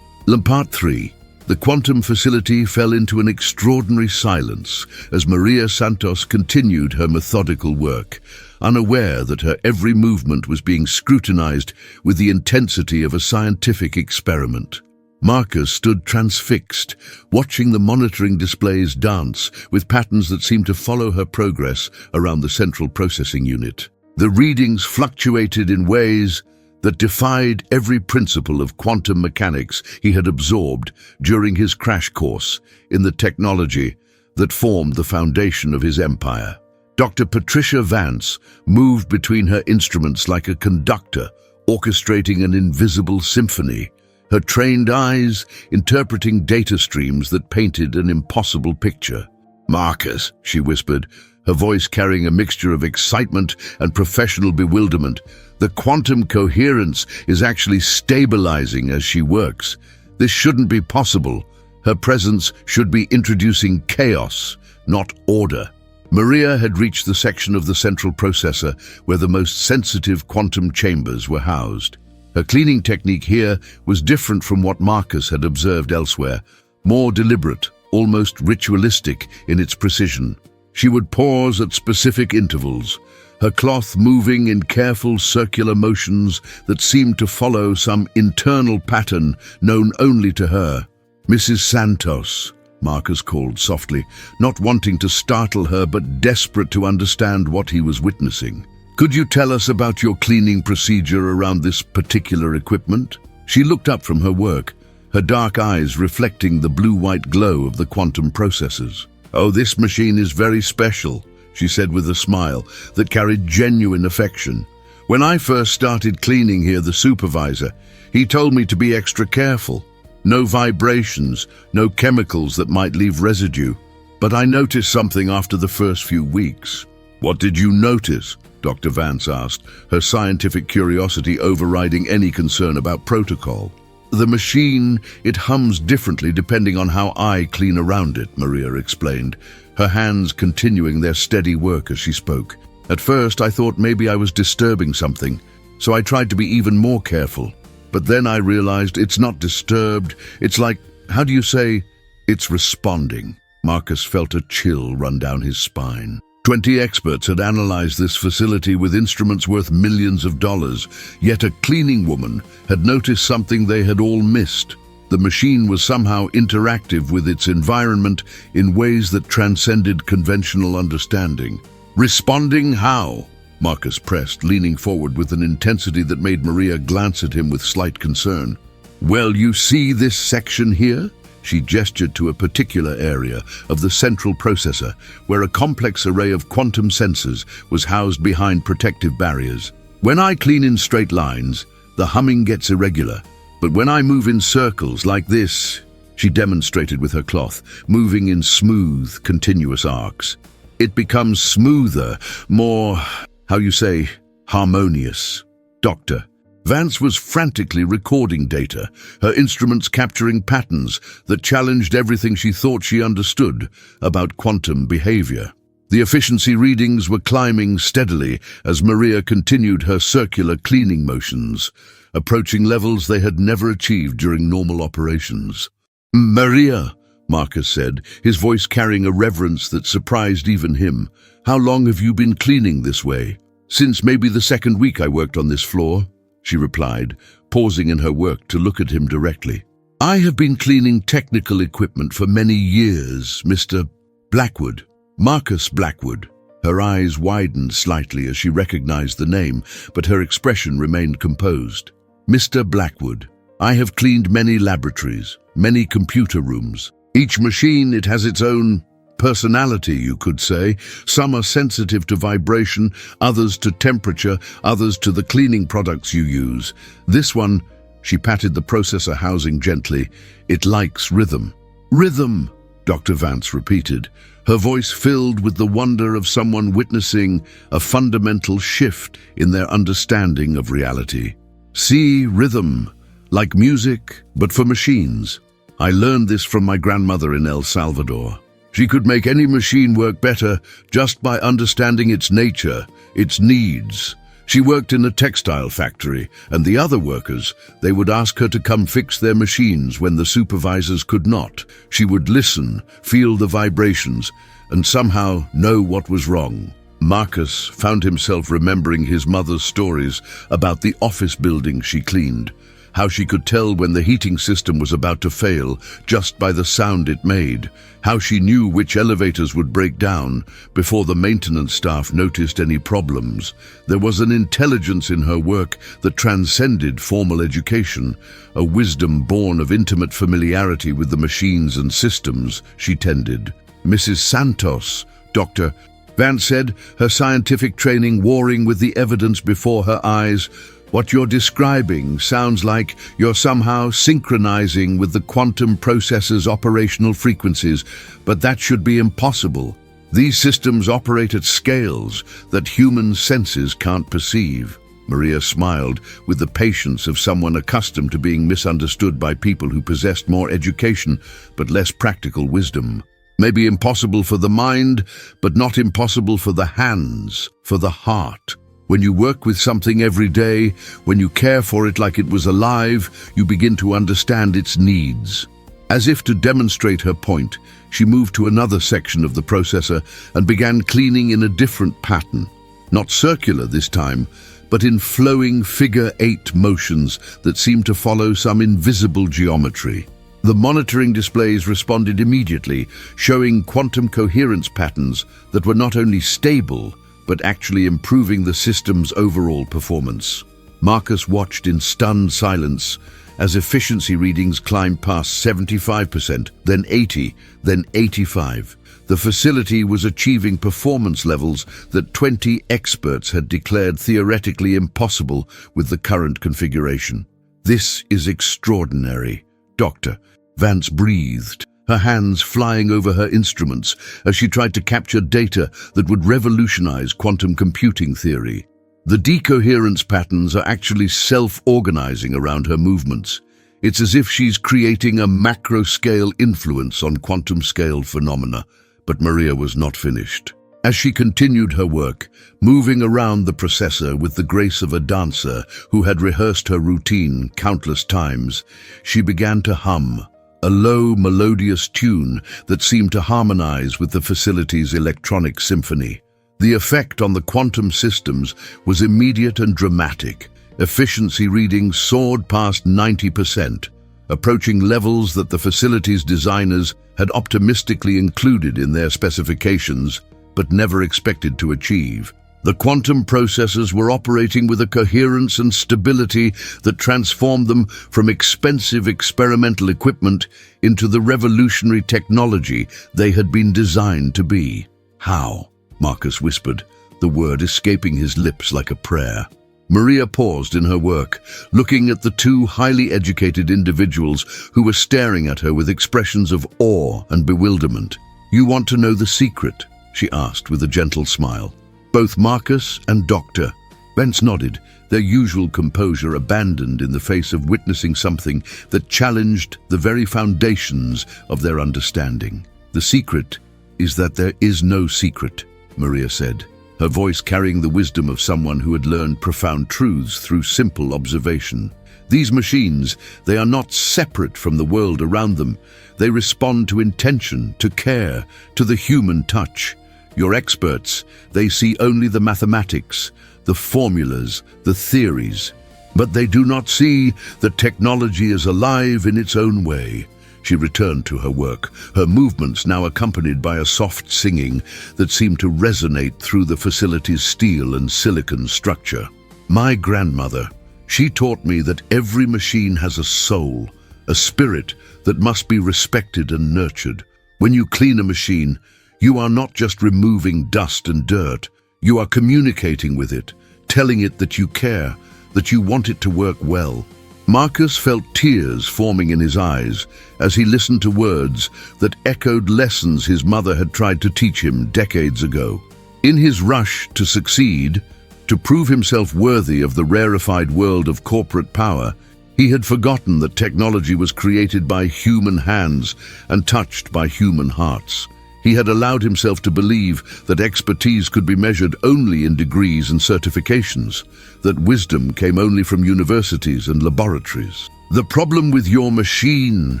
Part 3. The quantum facility fell into an extraordinary silence as Maria Santos continued her methodical work, unaware that her every movement was being scrutinized with the intensity of a scientific experiment. Marcus stood transfixed, watching the monitoring displays dance with patterns that seemed to follow her progress around the central processing unit. The readings fluctuated in ways that defied every principle of quantum mechanics he had absorbed during his crash course in the technology that formed the foundation of his empire. Dr. Patricia Vance moved between her instruments like a conductor, orchestrating an invisible symphony, her trained eyes interpreting data streams that painted an impossible picture. "Marcus," she whispered, her voice carrying a mixture of excitement and professional bewilderment, "the quantum coherence is actually stabilizing as she works. This shouldn't be possible. Her presence should be introducing chaos, not order." Maria had reached the section of the central processor where the most sensitive quantum chambers were housed. Her cleaning technique here was different from what Marcus had observed elsewhere, more deliberate, almost ritualistic in its precision. She would pause at specific intervals, her cloth moving in careful circular motions that seemed to follow some internal pattern known only to her. "Mrs. Santos," Marcus called softly, not wanting to startle her but desperate to understand what he was witnessing. "Could you tell us about your cleaning procedure around this particular equipment?" She looked up from her work, her dark eyes reflecting the blue-white glow of the quantum processors. "Oh, this machine is very special," she said with a smile that carried genuine affection. "When I first started cleaning here, the supervisor, he told me to be extra careful. No vibrations, no chemicals that might leave residue. But I noticed something after the first few weeks." "What did you notice?" Dr. Vance asked, her scientific curiosity overriding any concern about protocol. "The machine, it hums differently depending on how I clean around it," Maria explained, her hands continuing their steady work as she spoke. "At first I thought maybe I was disturbing something, so I tried to be even more careful. But then I realized it's not disturbed, it's like, how do you say, it's responding." Marcus felt a chill run down his spine. 20 experts had analyzed this facility with instruments worth millions of dollars, yet a cleaning woman had noticed something they had all missed. The machine was somehow interactive with its environment in ways that transcended conventional understanding. "Responding how?" Marcus pressed, leaning forward with an intensity that made Maria glance at him with slight concern. "Well, you see this section here?" She gestured to a particular area of the central processor, where a complex array of quantum sensors was housed behind protective barriers. "When I clean in straight lines, the humming gets irregular. But when I move in circles like this," she demonstrated with her cloth, moving in smooth, continuous arcs, "it becomes smoother, more, how you say, harmonious." Dr. Vance was frantically recording data, her instruments capturing patterns that challenged everything she thought she understood about quantum behavior. The efficiency readings were climbing steadily as Maria continued her circular cleaning motions, approaching levels they had never achieved during normal operations. "Maria," Marcus said, his voice carrying a reverence that surprised even him, "how long have you been cleaning this way?" "Since maybe the second week I worked on this floor," she replied, pausing in her work to look at him directly. "I have been cleaning technical equipment for many years, Mr. Blackwood." Marcus Blackwood. Her eyes widened slightly as she recognized the name, but her expression remained composed. "Mr. Blackwood, I have cleaned many laboratories, many computer rooms. Each machine, it has its own personality, you could say. Some are sensitive to vibration, others to temperature, others to the cleaning products you use. This one," she patted the processor housing gently, "it likes rhythm." "Rhythm," Dr. Vance repeated, her voice filled with the wonder of someone witnessing a fundamental shift in their understanding of reality. "See, rhythm, like music, but for machines. I learned this from my grandmother in El Salvador. She could make any machine work better just by understanding its nature, its needs. She worked in a textile factory, and the other workers, they would ask her to come fix their machines when the supervisors could not. She would listen, feel the vibrations, and somehow know what was wrong." Marcus found himself remembering his mother's stories about the office building she cleaned, how she could tell when the heating system was about to fail just by the sound it made, how she knew which elevators would break down before the maintenance staff noticed any problems. There was an intelligence in her work that transcended formal education, a wisdom born of intimate familiarity with the machines and systems she tended. "Mrs. Santos," Dr. Vance said, her scientific training warring with the evidence before her eyes, "what you're describing sounds like you're somehow synchronizing with the quantum processor's operational frequencies, but that should be impossible. These systems operate at scales that human senses can't perceive." Maria smiled with the patience of someone accustomed to being misunderstood by people who possessed more education but less practical wisdom. "Maybe impossible for the mind, but not impossible for the hands, for the heart." When you work with something every day, when you care for it like it was alive, you begin to understand its needs. As if to demonstrate her point, she moved to another section of the processor and began cleaning in a different pattern. Not circular this time, but in flowing figure-8 motions that seemed to follow some invisible geometry. The monitoring displays responded immediately, showing quantum coherence patterns that were not only stable, but actually improving the system's overall performance. Marcus watched in stunned silence as efficiency readings climbed past 75%, then 80, then 85. The facility was achieving performance levels that 20 experts had declared theoretically impossible with the current configuration. "This is extraordinary, Doctor," Vance breathed, her hands flying over her instruments as she tried to capture data that would revolutionize quantum computing theory. The decoherence patterns are actually self-organizing around her movements. It's as if she's creating a macro-scale influence on quantum-scale phenomena. But Maria was not finished. As she continued her work, moving around the processor with the grace of a dancer who had rehearsed her routine countless times, she began to hum, a low, melodious tune that seemed to harmonize with the facility's electronic symphony. The effect on the quantum systems was immediate and dramatic. Efficiency readings soared past 90%, approaching levels that the facility's designers had optimistically included in their specifications, but never expected to achieve. The quantum processors were operating with a coherence and stability that transformed them from expensive experimental equipment into the revolutionary technology they had been designed to be. "How?" Marcus whispered, the word escaping his lips like a prayer. Maria paused in her work, looking at the two highly educated individuals who were staring at her with expressions of awe and bewilderment. "You want to know the secret?" she asked with a gentle smile. Both Marcus and Doctor Vance nodded, their usual composure abandoned in the face of witnessing something that challenged the very foundations of their understanding. "The secret is that there is no secret," Maria said, her voice carrying the wisdom of someone who had learned profound truths through simple observation. "These machines, they are not separate from the world around them. They respond to intention, to care, to the human touch. Your experts, they see only the mathematics, the formulas, the theories. But they do not see that technology is alive in its own way." She returned to her work, her movements now accompanied by a soft singing that seemed to resonate through the facility's steel and silicon structure. "My grandmother, she taught me that every machine has a soul, a spirit that must be respected and nurtured. When you clean a machine, you are not just removing dust and dirt, you are communicating with it, telling it that you care, that you want it to work well." Marcus felt tears forming in his eyes as he listened to words that echoed lessons his mother had tried to teach him decades ago. In his rush to succeed, to prove himself worthy of the rarefied world of corporate power, he had forgotten that technology was created by human hands and touched by human hearts. He had allowed himself to believe that expertise could be measured only in degrees and certifications, that wisdom came only from universities and laboratories. "The problem with your machine,"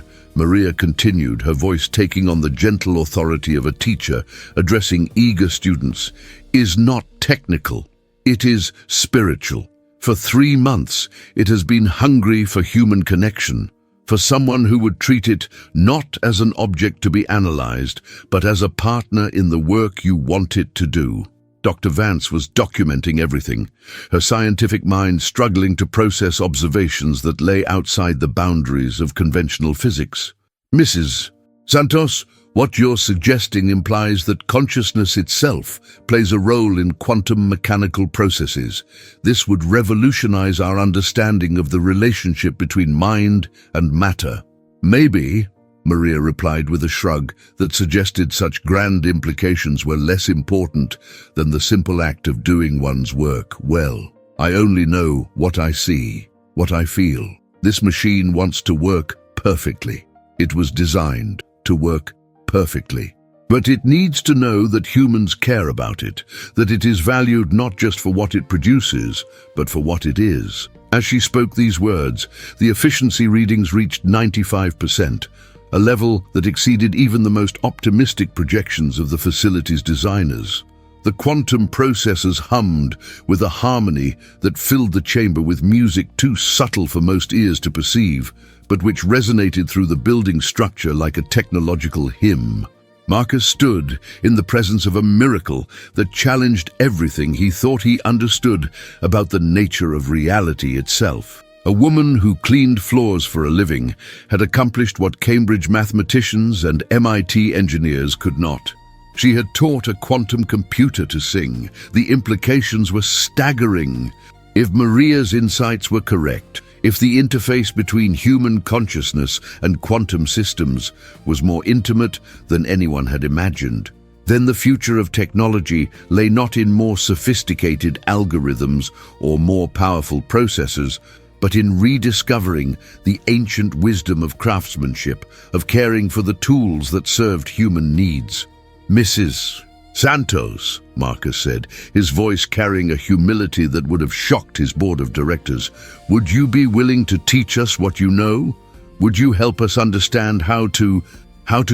Maria continued, her voice taking on the gentle authority of a teacher addressing eager students, "is not technical. It is spiritual. For 3 months, it has been hungry for human connection, for someone who would treat it not as an object to be analyzed, but as a partner in the work you want it to do." Dr. Vance was documenting everything, her scientific mind struggling to process observations that lay outside the boundaries of conventional physics. "Mrs. Santos, what you're suggesting implies that consciousness itself plays a role in quantum mechanical processes. This would revolutionize our understanding of the relationship between mind and matter." "Maybe," Maria replied with a shrug that suggested such grand implications were less important than the simple act of doing one's work well. "I only know what I see, what I feel. This machine wants to work perfectly. It was designed to work perfectly." But it needs to know that humans care about it, that it is valued not just for what it produces, but for what it is. As she spoke these words, the efficiency readings reached 95%, a level that exceeded even the most optimistic projections of the facility's designers. The quantum processors hummed with a harmony that filled the chamber with music too subtle for most ears to perceive, but which resonated through the building structure like a technological hymn. Marcus stood in the presence of a miracle that challenged everything he thought he understood about the nature of reality itself. A woman who cleaned floors for a living had accomplished what Cambridge mathematicians and MIT engineers could not. She had taught a quantum computer to sing. The implications were staggering. If Maria's insights were correct, if the interface between human consciousness and quantum systems was more intimate than anyone had imagined, then the future of technology lay not in more sophisticated algorithms or more powerful processors, but in rediscovering the ancient wisdom of craftsmanship, of caring for the tools that served human needs. "Mrs. Santos," Marcus said, his voice carrying a humility that would have shocked his board of directors, "would you be willing to teach us what you know? Would you help us understand how to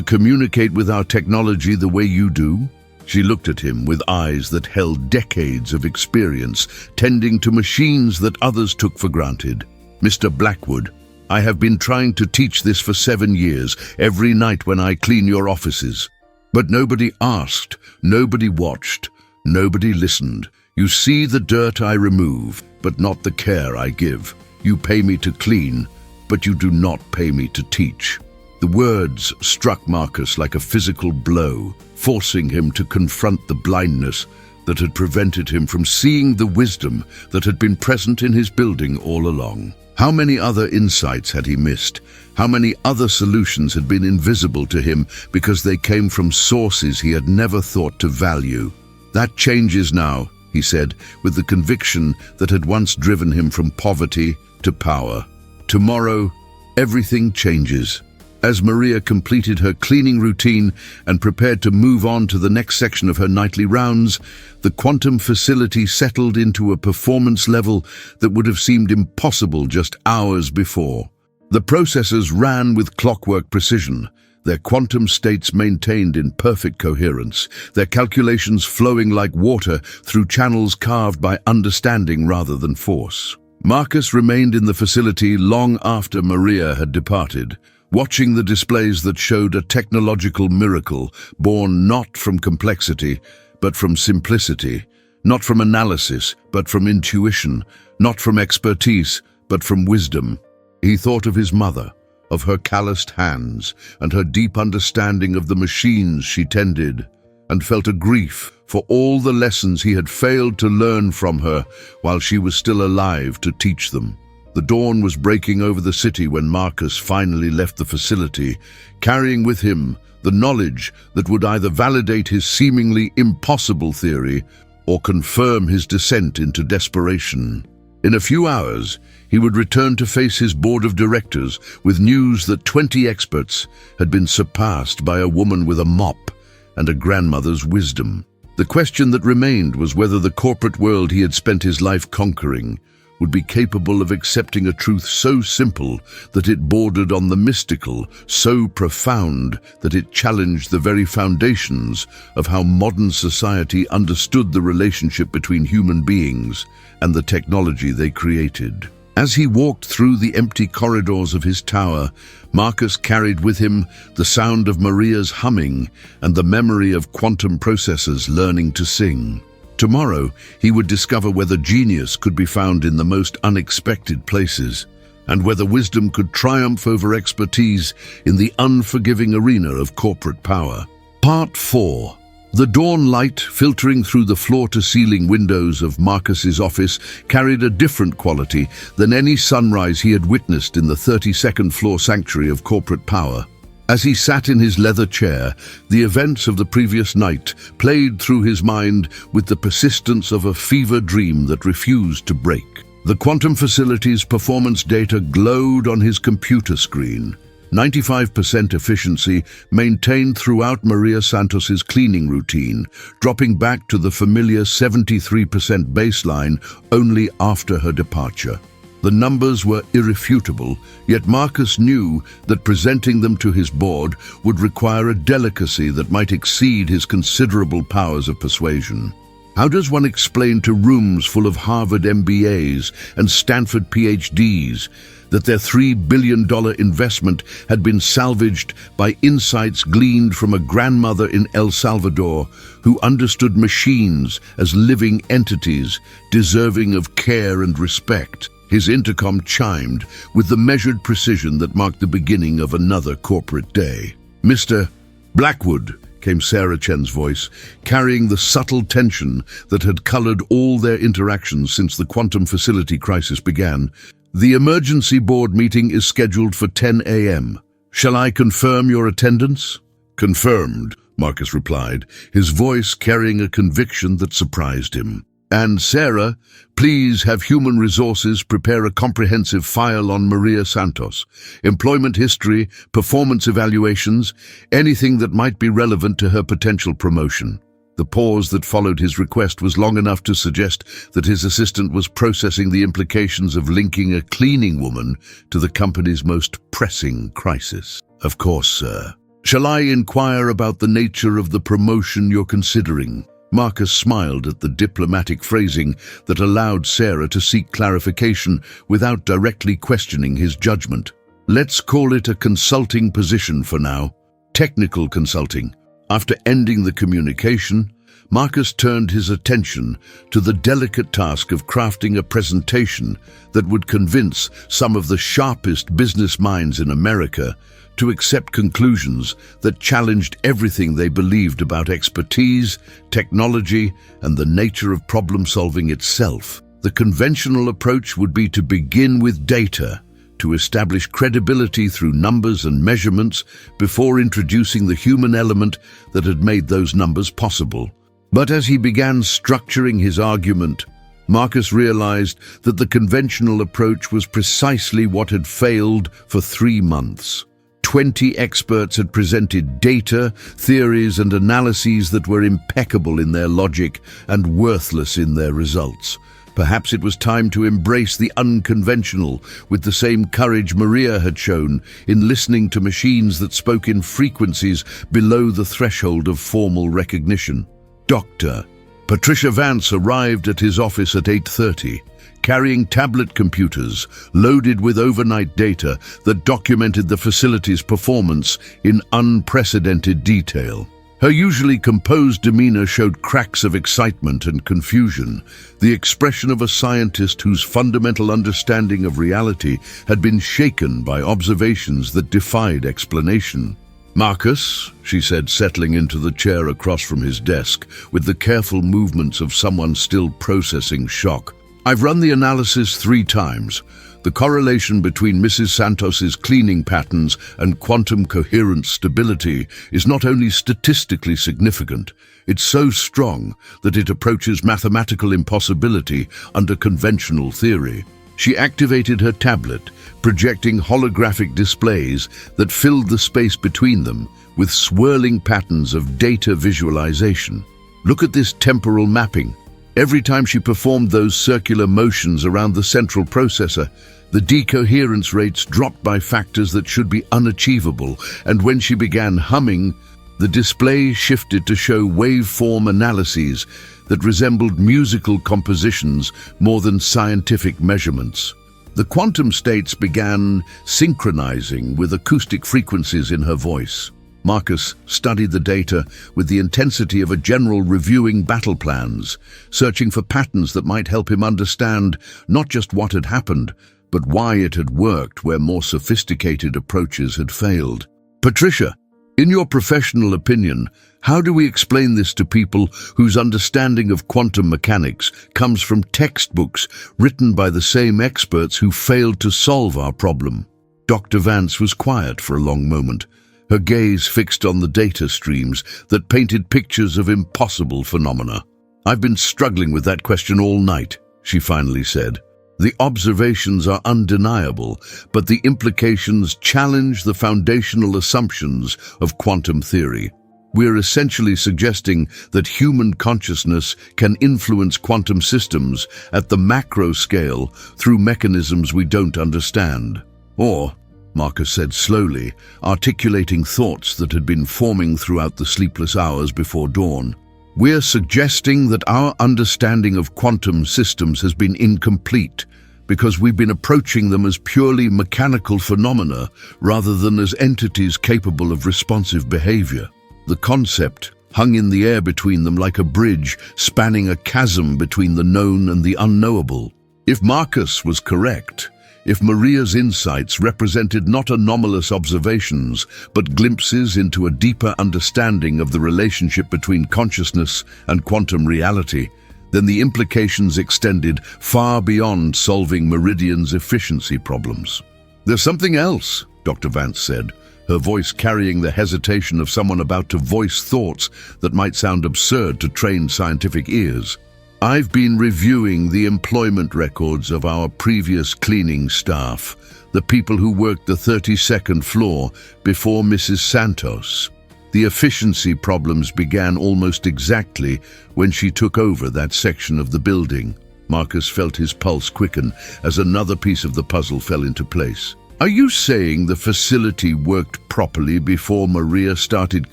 communicate with our technology the way you do?" She looked at him with eyes that held decades of experience, tending to machines that others took for granted. "Mr. Blackwood, I have been trying to teach this for 7 years, every night when I clean your offices. But nobody asked, nobody watched, nobody listened. You see the dirt I remove, but not the care I give. You pay me to clean, but you do not pay me to teach." The words struck Marcus like a physical blow, forcing him to confront the blindness that had prevented him from seeing the wisdom that had been present in his building all along. How many other insights had he missed? How many other solutions had been invisible to him because they came from sources he had never thought to value? "That changes now," he said, with the conviction that had once driven him from poverty to power. "Tomorrow, everything changes." As Maria completed her cleaning routine and prepared to move on to the next section of her nightly rounds, the quantum facility settled into a performance level that would have seemed impossible just hours before. The processors ran with clockwork precision, their quantum states maintained in perfect coherence, their calculations flowing like water through channels carved by understanding rather than force. Marcus remained in the facility long after Maria had departed, watching the displays that showed a technological miracle born not from complexity, but from simplicity, not from analysis, but from intuition, not from expertise, but from wisdom. He thought of his mother, of her calloused hands, and her deep understanding of the machines she tended, and felt a grief for all the lessons he had failed to learn from her while she was still alive to teach them. The dawn was breaking over the city when Marcus finally left the facility, carrying with him the knowledge that would either validate his seemingly impossible theory or confirm his descent into desperation. In a few hours, he would return to face his board of directors with news that 20 experts had been surpassed by a woman with a mop and a grandmother's wisdom. The question that remained was whether the corporate world he had spent his life conquering would be capable of accepting a truth so simple that it bordered on the mystical, so profound that it challenged the very foundations of how modern society understood the relationship between human beings and the technology they created. As he walked through the empty corridors of his tower, Marcus carried with him the sound of Maria's humming and the memory of quantum processors learning to sing. Tomorrow, he would discover whether genius could be found in the most unexpected places, and whether wisdom could triumph over expertise in the unforgiving arena of corporate power. Part 4. The dawn light filtering through the floor-to-ceiling windows of Marcus's office carried a different quality than any sunrise he had witnessed in the 32nd floor sanctuary of corporate power. As he sat in his leather chair, the events of the previous night played through his mind with the persistence of a fever dream that refused to break. The quantum facility's performance data glowed on his computer screen, 95% efficiency maintained throughout Maria Santos's cleaning routine, dropping back to the familiar 73% baseline only after her departure. The numbers were irrefutable, yet Marcus knew that presenting them to his board would require a delicacy that might exceed his considerable powers of persuasion. How does one explain to rooms full of Harvard MBAs and Stanford PhDs that their $3 billion investment had been salvaged by insights gleaned from a grandmother in El Salvador who understood machines as living entities deserving of care and respect? His intercom chimed with the measured precision that marked the beginning of another corporate day. "Mr. Blackwood," came Sarah Chen's voice, carrying the subtle tension that had colored all their interactions since the quantum facility crisis began. "The emergency board meeting is scheduled for 10 a.m. Shall I confirm your attendance?" "Confirmed," Marcus replied, his voice carrying a conviction that surprised him. "And Sarah, please have human resources prepare a comprehensive file on Maria Santos. Employment history, performance evaluations, anything that might be relevant to her potential promotion." The pause that followed his request was long enough to suggest that his assistant was processing the implications of linking a cleaning woman to the company's most pressing crisis. "Of course, sir. Shall I inquire about the nature of the promotion you're considering?" Marcus smiled at the diplomatic phrasing that allowed Sarah to seek clarification without directly questioning his judgment. "Let's call it a consulting position for now. Technical consulting." After ending the communication, Marcus turned his attention to the delicate task of crafting a presentation that would convince some of the sharpest business minds in America to accept conclusions that challenged everything they believed about expertise, technology, and the nature of problem-solving itself. The conventional approach would be to begin with data, to establish credibility through numbers and measurements before introducing the human element that had made those numbers possible. But as he began structuring his argument, Marcus realized that the conventional approach was precisely what had failed for 3 months. 20 experts had presented data, theories, and analyses that were impeccable in their logic and worthless in their results. Perhaps it was time to embrace the unconventional with the same courage Maria had shown in listening to machines that spoke in frequencies below the threshold of formal recognition. Dr. Patricia Vance arrived at his office at 8:30, carrying tablet computers loaded with overnight data that documented the facility's performance in unprecedented detail. Her usually composed demeanor showed cracks of excitement and confusion, the expression of a scientist whose fundamental understanding of reality had been shaken by observations that defied explanation. "Marcus," she said, settling into the chair across from his desk with the careful movements of someone still processing shock, "I've run the analysis 3 times. The correlation between Mrs. Santos's cleaning patterns and quantum coherent stability is not only statistically significant, it's so strong that it approaches mathematical impossibility under conventional theory." She activated her tablet, projecting holographic displays that filled the space between them with swirling patterns of data visualization. "Look at this temporal mapping. Every time she performed those circular motions around the central processor, the decoherence rates dropped by factors that should be unachievable, and when she began humming, the display shifted to show waveform analyses that resembled musical compositions more than scientific measurements. The quantum states began synchronizing with acoustic frequencies in her voice. Marcus studied the data with the intensity of a general reviewing battle plans, searching for patterns that might help him understand not just what had happened, but why it had worked where more sophisticated approaches had failed. "Patricia, in your professional opinion, how do we explain this to people whose understanding of quantum mechanics comes from textbooks written by the same experts who failed to solve our problem?" Dr. Vance was quiet for a long moment, her gaze fixed on the data streams that painted pictures of impossible phenomena. "I've been struggling with that question all night," she finally said. The observations are undeniable, but the implications challenge the foundational assumptions of quantum theory. We're essentially suggesting that human consciousness can influence quantum systems at the macro scale through mechanisms we don't understand. Or, Marcus said slowly, articulating thoughts that had been forming throughout the sleepless hours before dawn, we're suggesting that our understanding of quantum systems has been incomplete because we've been approaching them as purely mechanical phenomena rather than as entities capable of responsive behavior. The concept hung in the air between them like a bridge spanning a chasm between the known and the unknowable. If Marcus was correct, if Maria's insights represented not anomalous observations, but glimpses into a deeper understanding of the relationship between consciousness and quantum reality, then the implications extended far beyond solving Meridian's efficiency problems. "There's something else," Dr. Vance said, her voice carrying the hesitation of someone about to voice thoughts that might sound absurd to trained scientific ears. "I've been reviewing the employment records of our previous cleaning staff, the people who worked the 32nd floor before Mrs. Santos. The efficiency problems began almost exactly when she took over that section of the building." Marcus felt his pulse quicken as another piece of the puzzle fell into place. "Are you saying the facility worked properly before Maria started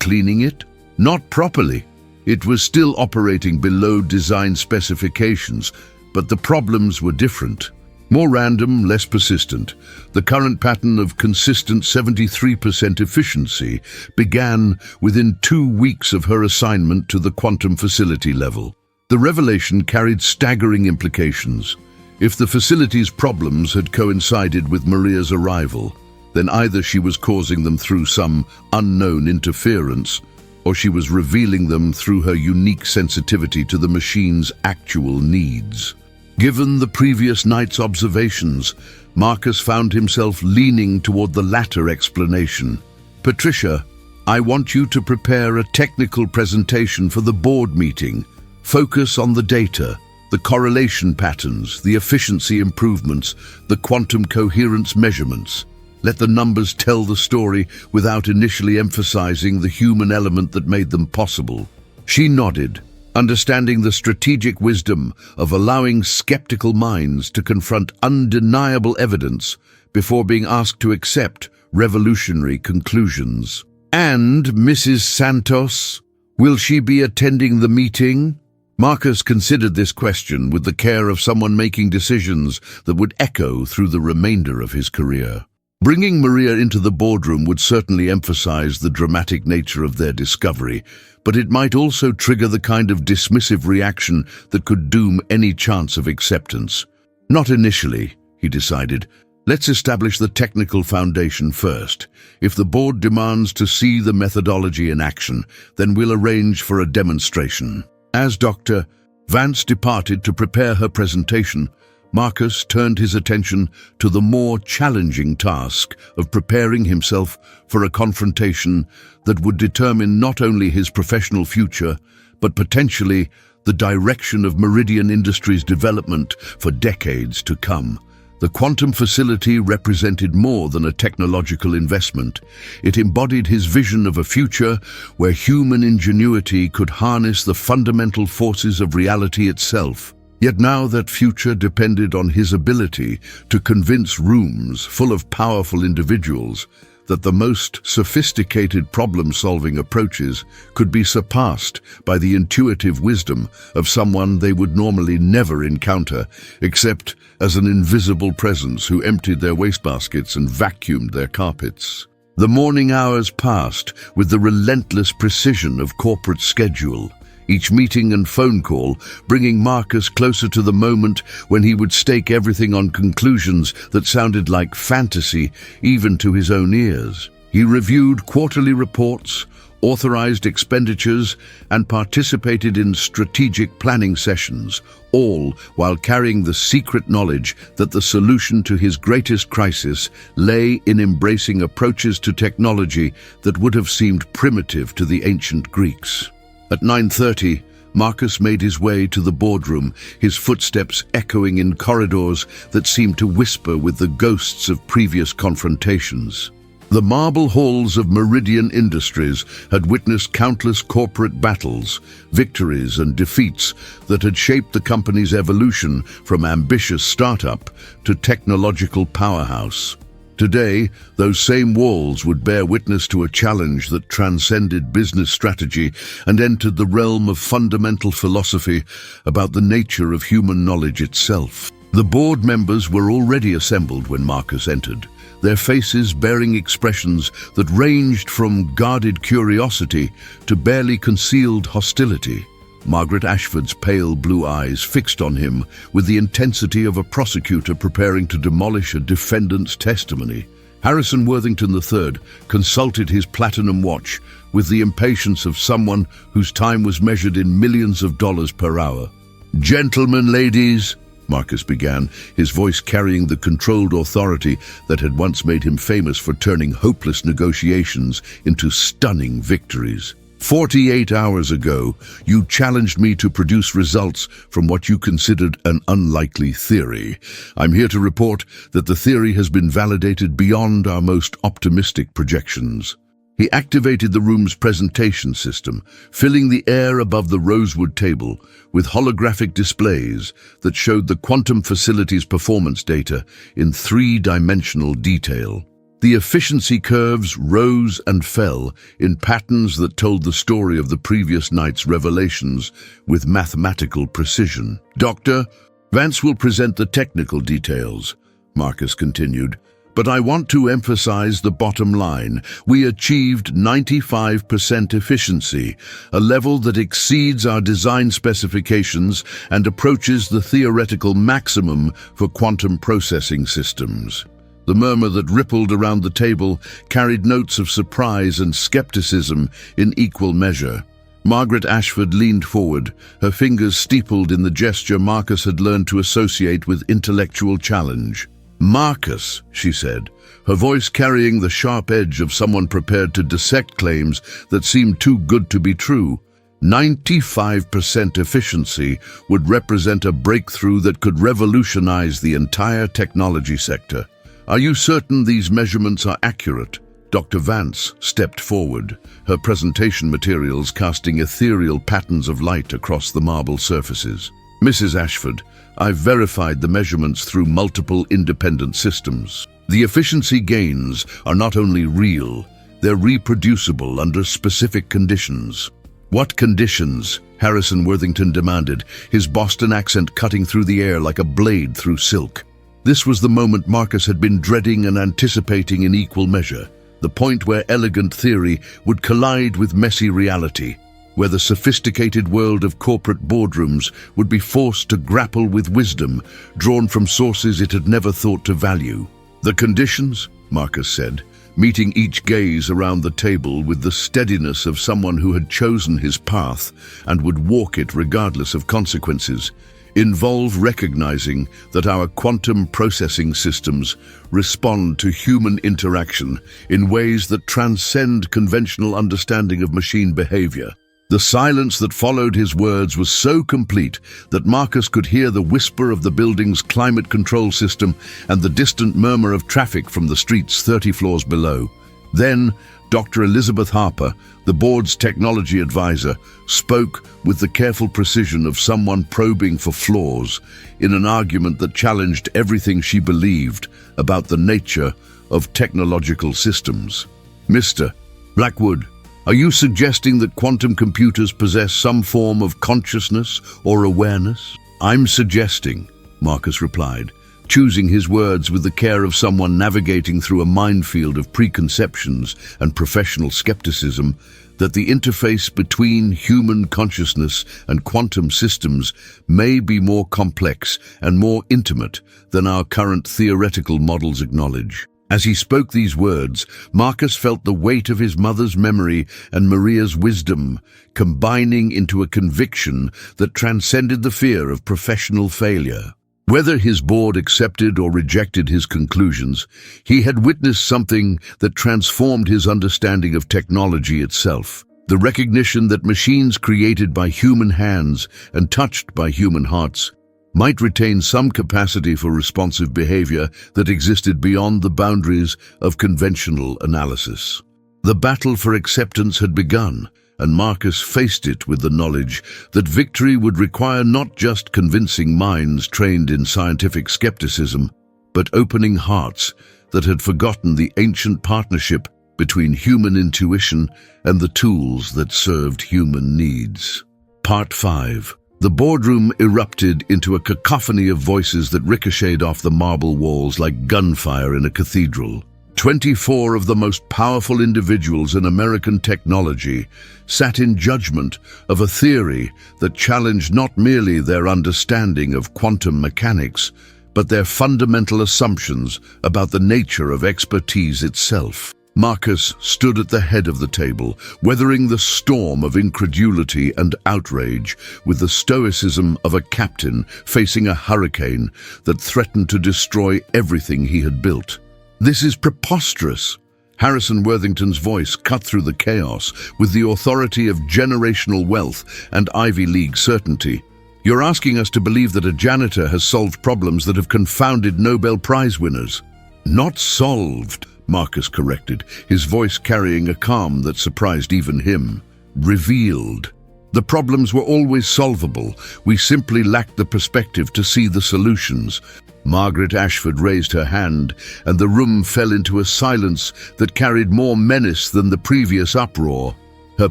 cleaning it?" "Not properly. It was still operating below design specifications, but the problems were different. More random, less persistent. The current pattern of consistent 73% efficiency began within 2 weeks of her assignment to the quantum facility level. The revelation carried staggering implications. If the facility's problems had coincided with Maria's arrival, then either she was causing them through some unknown interference, or she was revealing them through her unique sensitivity to the machine's actual needs. Given the previous night's observations, Marcus found himself leaning toward the latter explanation. "Patricia, I want you to prepare a technical presentation for the board meeting. Focus on the data, the correlation patterns, the efficiency improvements, the quantum coherence measurements. Let the numbers tell the story without initially emphasizing the human element that made them possible." She nodded, understanding the strategic wisdom of allowing skeptical minds to confront undeniable evidence before being asked to accept revolutionary conclusions. "And Mrs. Santos, will she be attending the meeting?" Marcus considered this question with the care of someone making decisions that would echo through the remainder of his career. Bringing Maria into the boardroom would certainly emphasize the dramatic nature of their discovery, but it might also trigger the kind of dismissive reaction that could doom any chance of acceptance. "Not initially," he decided. "Let's establish the technical foundation first. If the board demands to see the methodology in action, then we'll arrange for a demonstration." As Dr. Vance departed to prepare her presentation, Marcus turned his attention to the more challenging task of preparing himself for a confrontation that would determine not only his professional future, but potentially the direction of Meridian Industries' development for decades to come. The quantum facility represented more than a technological investment. It embodied his vision of a future where human ingenuity could harness the fundamental forces of reality itself. Yet now that future depended on his ability to convince rooms full of powerful individuals that the most sophisticated problem-solving approaches could be surpassed by the intuitive wisdom of someone they would normally never encounter, except as an invisible presence who emptied their wastebaskets and vacuumed their carpets. The morning hours passed with the relentless precision of corporate schedule, each meeting and phone call bringing Marcus closer to the moment when he would stake everything on conclusions that sounded like fantasy even to his own ears. He reviewed quarterly reports, authorized expenditures, and participated in strategic planning sessions, all while carrying the secret knowledge that the solution to his greatest crisis lay in embracing approaches to technology that would have seemed primitive to the ancient Greeks. At 9:30, Marcus made his way to the boardroom, his footsteps echoing in corridors that seemed to whisper with the ghosts of previous confrontations. The marble halls of Meridian Industries had witnessed countless corporate battles, victories and defeats that had shaped the company's evolution from ambitious startup to technological powerhouse. Today, those same walls would bear witness to a challenge that transcended business strategy and entered the realm of fundamental philosophy about the nature of human knowledge itself. The board members were already assembled when Marcus entered, their faces bearing expressions that ranged from guarded curiosity to barely concealed hostility. Margaret Ashford's pale blue eyes fixed on him with the intensity of a prosecutor preparing to demolish a defendant's testimony. Harrison Worthington III consulted his platinum watch with the impatience of someone whose time was measured in millions of dollars per hour. "Gentlemen, ladies," Marcus began, his voice carrying the controlled authority that had once made him famous for turning hopeless negotiations into stunning victories. 48 hours ago, you challenged me to produce results from what you considered an unlikely theory. I'm here to report that the theory has been validated beyond our most optimistic projections. He activated the room's presentation system, filling the air above the rosewood table with holographic displays that showed the quantum facility's performance data in three-dimensional detail. The efficiency curves rose and fell in patterns that told the story of the previous night's revelations with mathematical precision. "Dr. Vance will present the technical details," Marcus continued, "but I want to emphasize the bottom line. We achieved 95% efficiency, a level that exceeds our design specifications and approaches the theoretical maximum for quantum processing systems." The murmur that rippled around the table carried notes of surprise and skepticism in equal measure. Margaret Ashford leaned forward, her fingers steepled in the gesture Marcus had learned to associate with intellectual challenge. "Marcus," she said, her voice carrying the sharp edge of someone prepared to dissect claims that seemed too good to be true, 95% efficiency would represent a breakthrough that could revolutionize the entire technology sector. "Are you certain these measurements are accurate?" Dr. Vance stepped forward, her presentation materials casting ethereal patterns of light across the marble surfaces. "Mrs. Ashford, I've verified the measurements through multiple independent systems. The efficiency gains are not only real, they're reproducible under specific conditions." "What conditions?" Harrison Worthington demanded, his Boston accent cutting through the air like a blade through silk. This was the moment Marcus had been dreading and anticipating in equal measure, the point where elegant theory would collide with messy reality, where the sophisticated world of corporate boardrooms would be forced to grapple with wisdom drawn from sources it had never thought to value. "The conditions," Marcus said, meeting each gaze around the table with the steadiness of someone who had chosen his path and would walk it regardless of consequences, "involve recognizing that our quantum processing systems respond to human interaction in ways that transcend conventional understanding of machine behavior." The silence that followed his words was so complete that Marcus could hear the whisper of the building's climate control system and the distant murmur of traffic from the streets 30 floors below. Then, Dr. Elizabeth Harper, the board's technology advisor, spoke with the careful precision of someone probing for flaws in an argument that challenged everything she believed about the nature of technological systems. "Mr. Blackwood, are you suggesting that quantum computers possess some form of consciousness or awareness?" "I'm suggesting," Marcus replied, choosing his words with the care of someone navigating through a minefield of preconceptions and professional skepticism, that the interface between human consciousness and quantum systems may be more complex and more intimate than our current theoretical models acknowledge. As he spoke these words, Marcus felt the weight of his mother's memory and Maria's wisdom combining into a conviction that transcended the fear of professional failure. Whether his board accepted or rejected his conclusions, he had witnessed something that transformed his understanding of technology itself. The recognition that machines created by human hands and touched by human hearts might retain some capacity for responsive behavior that existed beyond the boundaries of conventional analysis. The battle for acceptance had begun, and Marcus faced it with the knowledge that victory would require not just convincing minds trained in scientific skepticism, but opening hearts that had forgotten the ancient partnership between human intuition and the tools that served human needs. Part 5. The boardroom erupted into a cacophony of voices that ricocheted off the marble walls like gunfire in a cathedral. 24 of the most powerful individuals in American technology sat in judgment of a theory that challenged not merely their understanding of quantum mechanics, but their fundamental assumptions about the nature of expertise itself. Marcus stood at the head of the table, weathering the storm of incredulity and outrage with the stoicism of a captain facing a hurricane that threatened to destroy everything he had built. "This is preposterous." Harrison Worthington's voice cut through the chaos with the authority of generational wealth and Ivy League certainty. "You're asking us to believe that a janitor has solved problems that have confounded Nobel Prize winners." "Not solved," Marcus corrected, his voice carrying a calm that surprised even him. "Revealed. The problems were always solvable. We simply lacked the perspective to see the solutions." Margaret Ashford raised her hand, and the room fell into a silence that carried more menace than the previous uproar. Her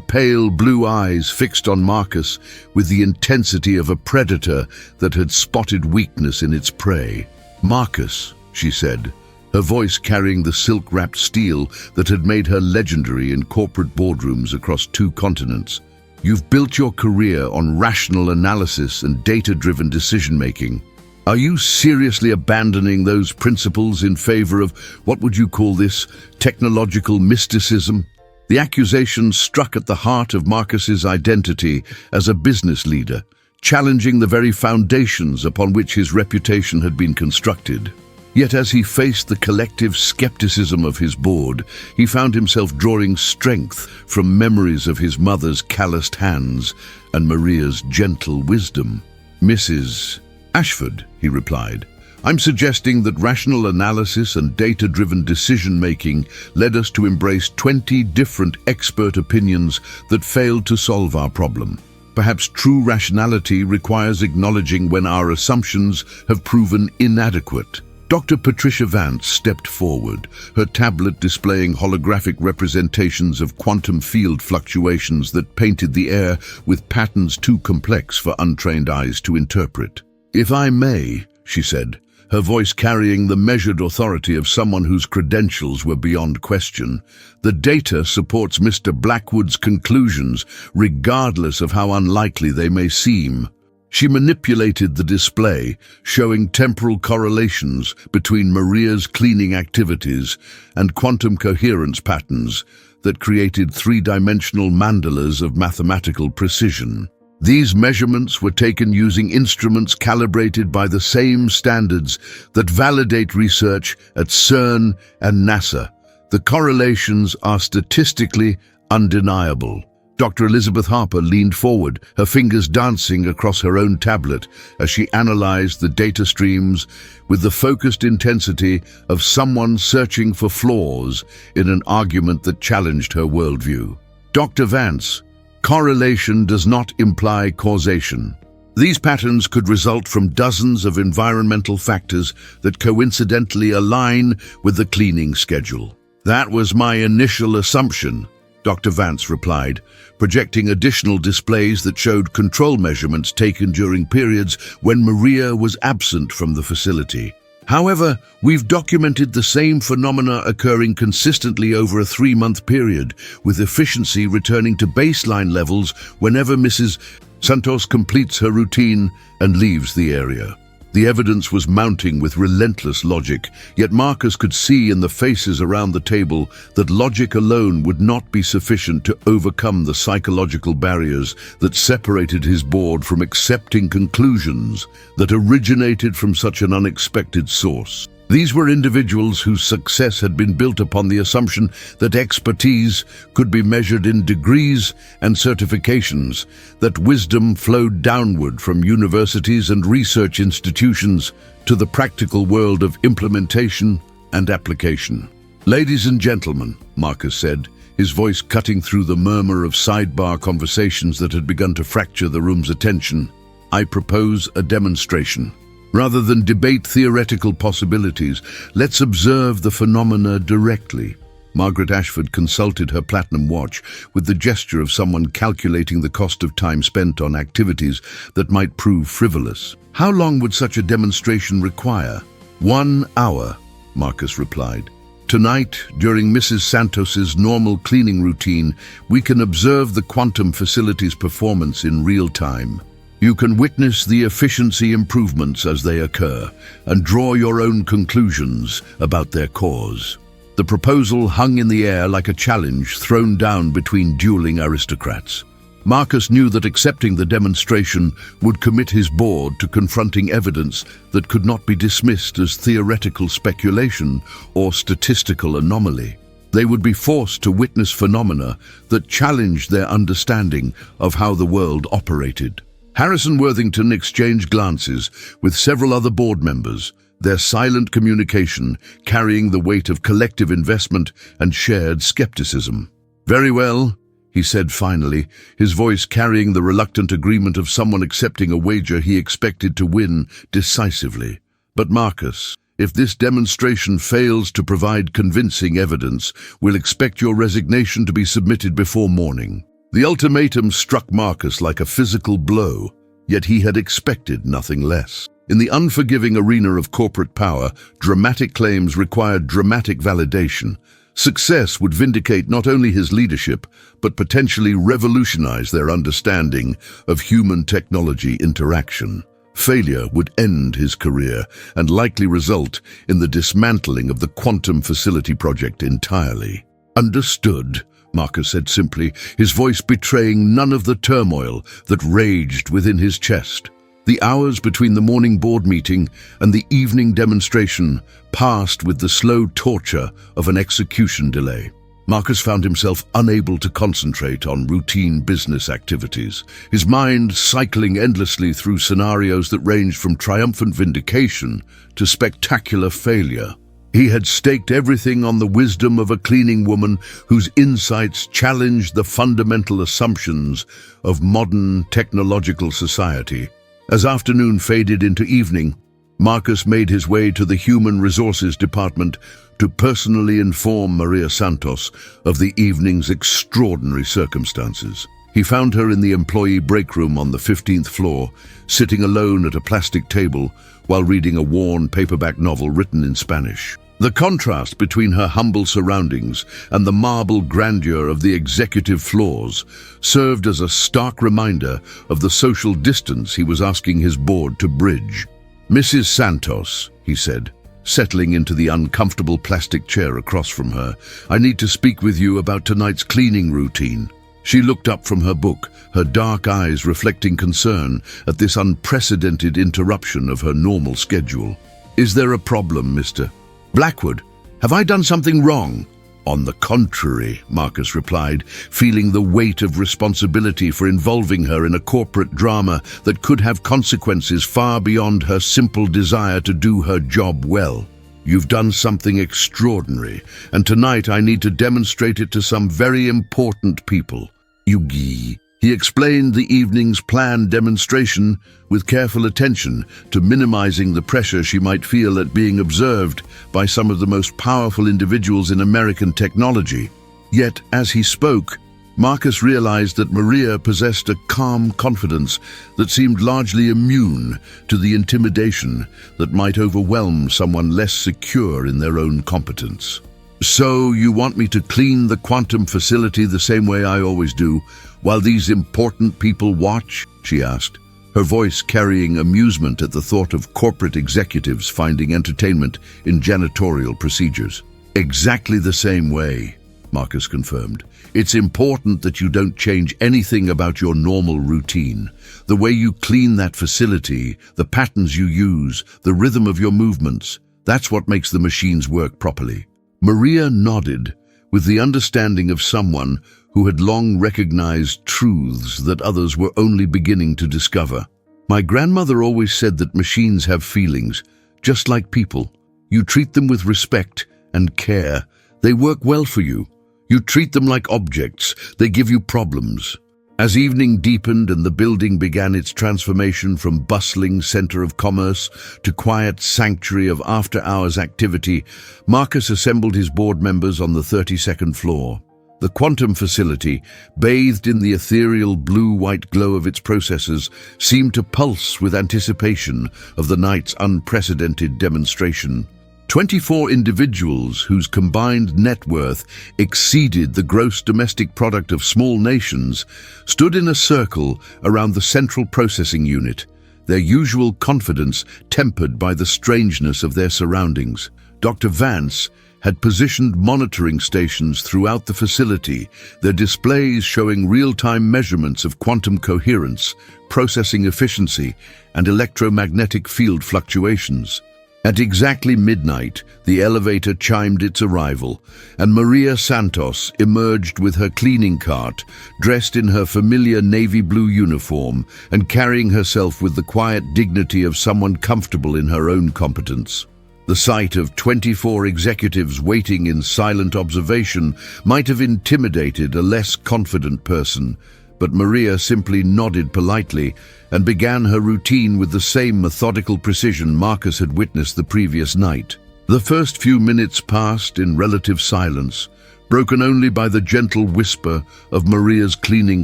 pale blue eyes fixed on Marcus with the intensity of a predator that had spotted weakness in its prey. "Marcus," she said, her voice carrying the silk-wrapped steel that had made her legendary in corporate boardrooms across 2 continents. "You've built your career on rational analysis and data-driven decision-making. Are you seriously abandoning those principles in favor of, what would you call this, technological mysticism?" The accusation struck at the heart of Marcus's identity as a business leader, challenging the very foundations upon which his reputation had been constructed. Yet as he faced the collective skepticism of his board, he found himself drawing strength from memories of his mother's calloused hands and Maria's gentle wisdom. "Mrs. Ashford," he replied, "I'm suggesting that rational analysis and data-driven decision-making led us to embrace 20 different expert opinions that failed to solve our problem. Perhaps true rationality requires acknowledging when our assumptions have proven inadequate." Dr. Patricia Vance stepped forward, her tablet displaying holographic representations of quantum field fluctuations that painted the air with patterns too complex for untrained eyes to interpret. "If I may," she said, her voice carrying the measured authority of someone whose credentials were beyond question, "the data supports Mr. Blackwood's conclusions, regardless of how unlikely they may seem." She manipulated the display, showing temporal correlations between Maria's cleaning activities and quantum coherence patterns that created 3-dimensional mandalas of mathematical precision. These measurements were taken using instruments calibrated by the same standards that validate research at CERN and NASA. The correlations are statistically undeniable. Dr. Elizabeth Harper leaned forward, her fingers dancing across her own tablet as she analyzed the data streams with the focused intensity of someone searching for flaws in an argument that challenged her worldview. "Dr. Vance, correlation does not imply causation. These patterns could result from dozens of environmental factors that coincidentally align with the cleaning schedule." "That was my initial assumption," Dr. Vance replied, projecting additional displays that showed control measurements taken during periods when Maria was absent from the facility. "However, we've documented the same phenomena occurring consistently over a 3-month period, with efficiency returning to baseline levels whenever Mrs. Santos completes her routine and leaves the area." The evidence was mounting with relentless logic, yet Marcus could see in the faces around the table that logic alone would not be sufficient to overcome the psychological barriers that separated his board from accepting conclusions that originated from such an unexpected source. These were individuals whose success had been built upon the assumption that expertise could be measured in degrees and certifications, that wisdom flowed downward from universities and research institutions to the practical world of implementation and application. "Ladies and gentlemen," Marcus said, his voice cutting through the murmur of sidebar conversations that had begun to fracture the room's attention, "I propose a demonstration. Rather than debate theoretical possibilities, let's observe the phenomena directly." Margaret Ashford consulted her platinum watch with the gesture of someone calculating the cost of time spent on activities that might prove frivolous. "How long would such a demonstration require?" 1 hour, Marcus replied. "Tonight, during Mrs. Santos's normal cleaning routine, we can observe the quantum facility's performance in real time. You can witness the efficiency improvements as they occur and draw your own conclusions about their cause." The proposal hung in the air like a challenge thrown down between dueling aristocrats. Marcus knew that accepting the demonstration would commit his board to confronting evidence that could not be dismissed as theoretical speculation or statistical anomaly. They would be forced to witness phenomena that challenged their understanding of how the world operated. Harrison Worthington exchanged glances with several other board members, their silent communication carrying the weight of collective investment and shared skepticism. "Very well," he said finally, his voice carrying the reluctant agreement of someone accepting a wager he expected to win decisively. "But Marcus, if this demonstration fails to provide convincing evidence, we'll expect your resignation to be submitted before morning." The ultimatum struck Marcus like a physical blow, yet he had expected nothing less. In the unforgiving arena of corporate power, dramatic claims required dramatic validation. Success would vindicate not only his leadership, but potentially revolutionize their understanding of human-technology interaction. Failure would end his career and likely result in the dismantling of the quantum facility project entirely. "Understood," Marcus said simply, his voice betraying none of the turmoil that raged within his chest. The hours between the morning board meeting and the evening demonstration passed with the slow torture of an execution delay. Marcus found himself unable to concentrate on routine business activities, his mind cycling endlessly through scenarios that ranged from triumphant vindication to spectacular failure. He had staked everything on the wisdom of a cleaning woman whose insights challenged the fundamental assumptions of modern technological society. As afternoon faded into evening, Marcus made his way to the Human Resources Department to personally inform Maria Santos of the evening's extraordinary circumstances. He found her in the employee break room on the 15th floor, sitting alone at a plastic table while reading a worn paperback novel written in Spanish. The contrast between her humble surroundings and the marble grandeur of the executive floors served as a stark reminder of the social distance he was asking his board to bridge. "Mrs. Santos," he said, settling into the uncomfortable plastic chair across from her, "I need to speak with you about tonight's cleaning routine." She looked up from her book, her dark eyes reflecting concern at this unprecedented interruption of her normal schedule. "Is there a problem, Mr. Blackwood? Have I done something wrong?" "On the contrary," Marcus replied, feeling the weight of responsibility for involving her in a corporate drama that could have consequences far beyond her simple desire to do her job well. "You've done something extraordinary, and tonight I need to demonstrate it to some very important people." "Yugi." He explained the evening's planned demonstration with careful attention to minimizing the pressure she might feel at being observed by some of the most powerful individuals in American technology. Yet, as he spoke, Marcus realized that Maria possessed a calm confidence that seemed largely immune to the intimidation that might overwhelm someone less secure in their own competence. "So you want me to clean the quantum facility the same way I always do, while these important people watch?" she asked, her voice carrying amusement at the thought of corporate executives finding entertainment in janitorial procedures. "Exactly the same way," Marcus confirmed. "It's important that you don't change anything about your normal routine. The way you clean that facility, the patterns you use, the rhythm of your movements, That's what makes the machines work properly." Maria nodded, with the understanding of someone who had long recognized truths that others were only beginning to discover. "My grandmother always said that machines have feelings, just like people. You treat them with respect and care, they work well for you. You treat them like objects, they give you problems." As evening deepened and the building began its transformation from bustling center of commerce to quiet sanctuary of after-hours activity, Marcus assembled his board members on the 32nd floor. The quantum facility, bathed in the ethereal blue-white glow of its processors, seemed to pulse with anticipation of the night's unprecedented demonstration. 24 individuals whose combined net worth exceeded the gross domestic product of small nations stood in a circle around the central processing unit, their usual confidence tempered by the strangeness of their surroundings. Dr. Vance had positioned monitoring stations throughout the facility, their displays showing real-time measurements of quantum coherence, processing efficiency, and electromagnetic field fluctuations. At exactly midnight, the elevator chimed its arrival, and Maria Santos emerged with her cleaning cart, dressed in her familiar navy blue uniform and carrying herself with the quiet dignity of someone comfortable in her own competence. The sight of 24 executives waiting in silent observation might have intimidated a less confident person, but Maria simply nodded politely and began her routine with the same methodical precision Marcus had witnessed the previous night. The first few minutes passed in relative silence, broken only by the gentle whisper of Maria's cleaning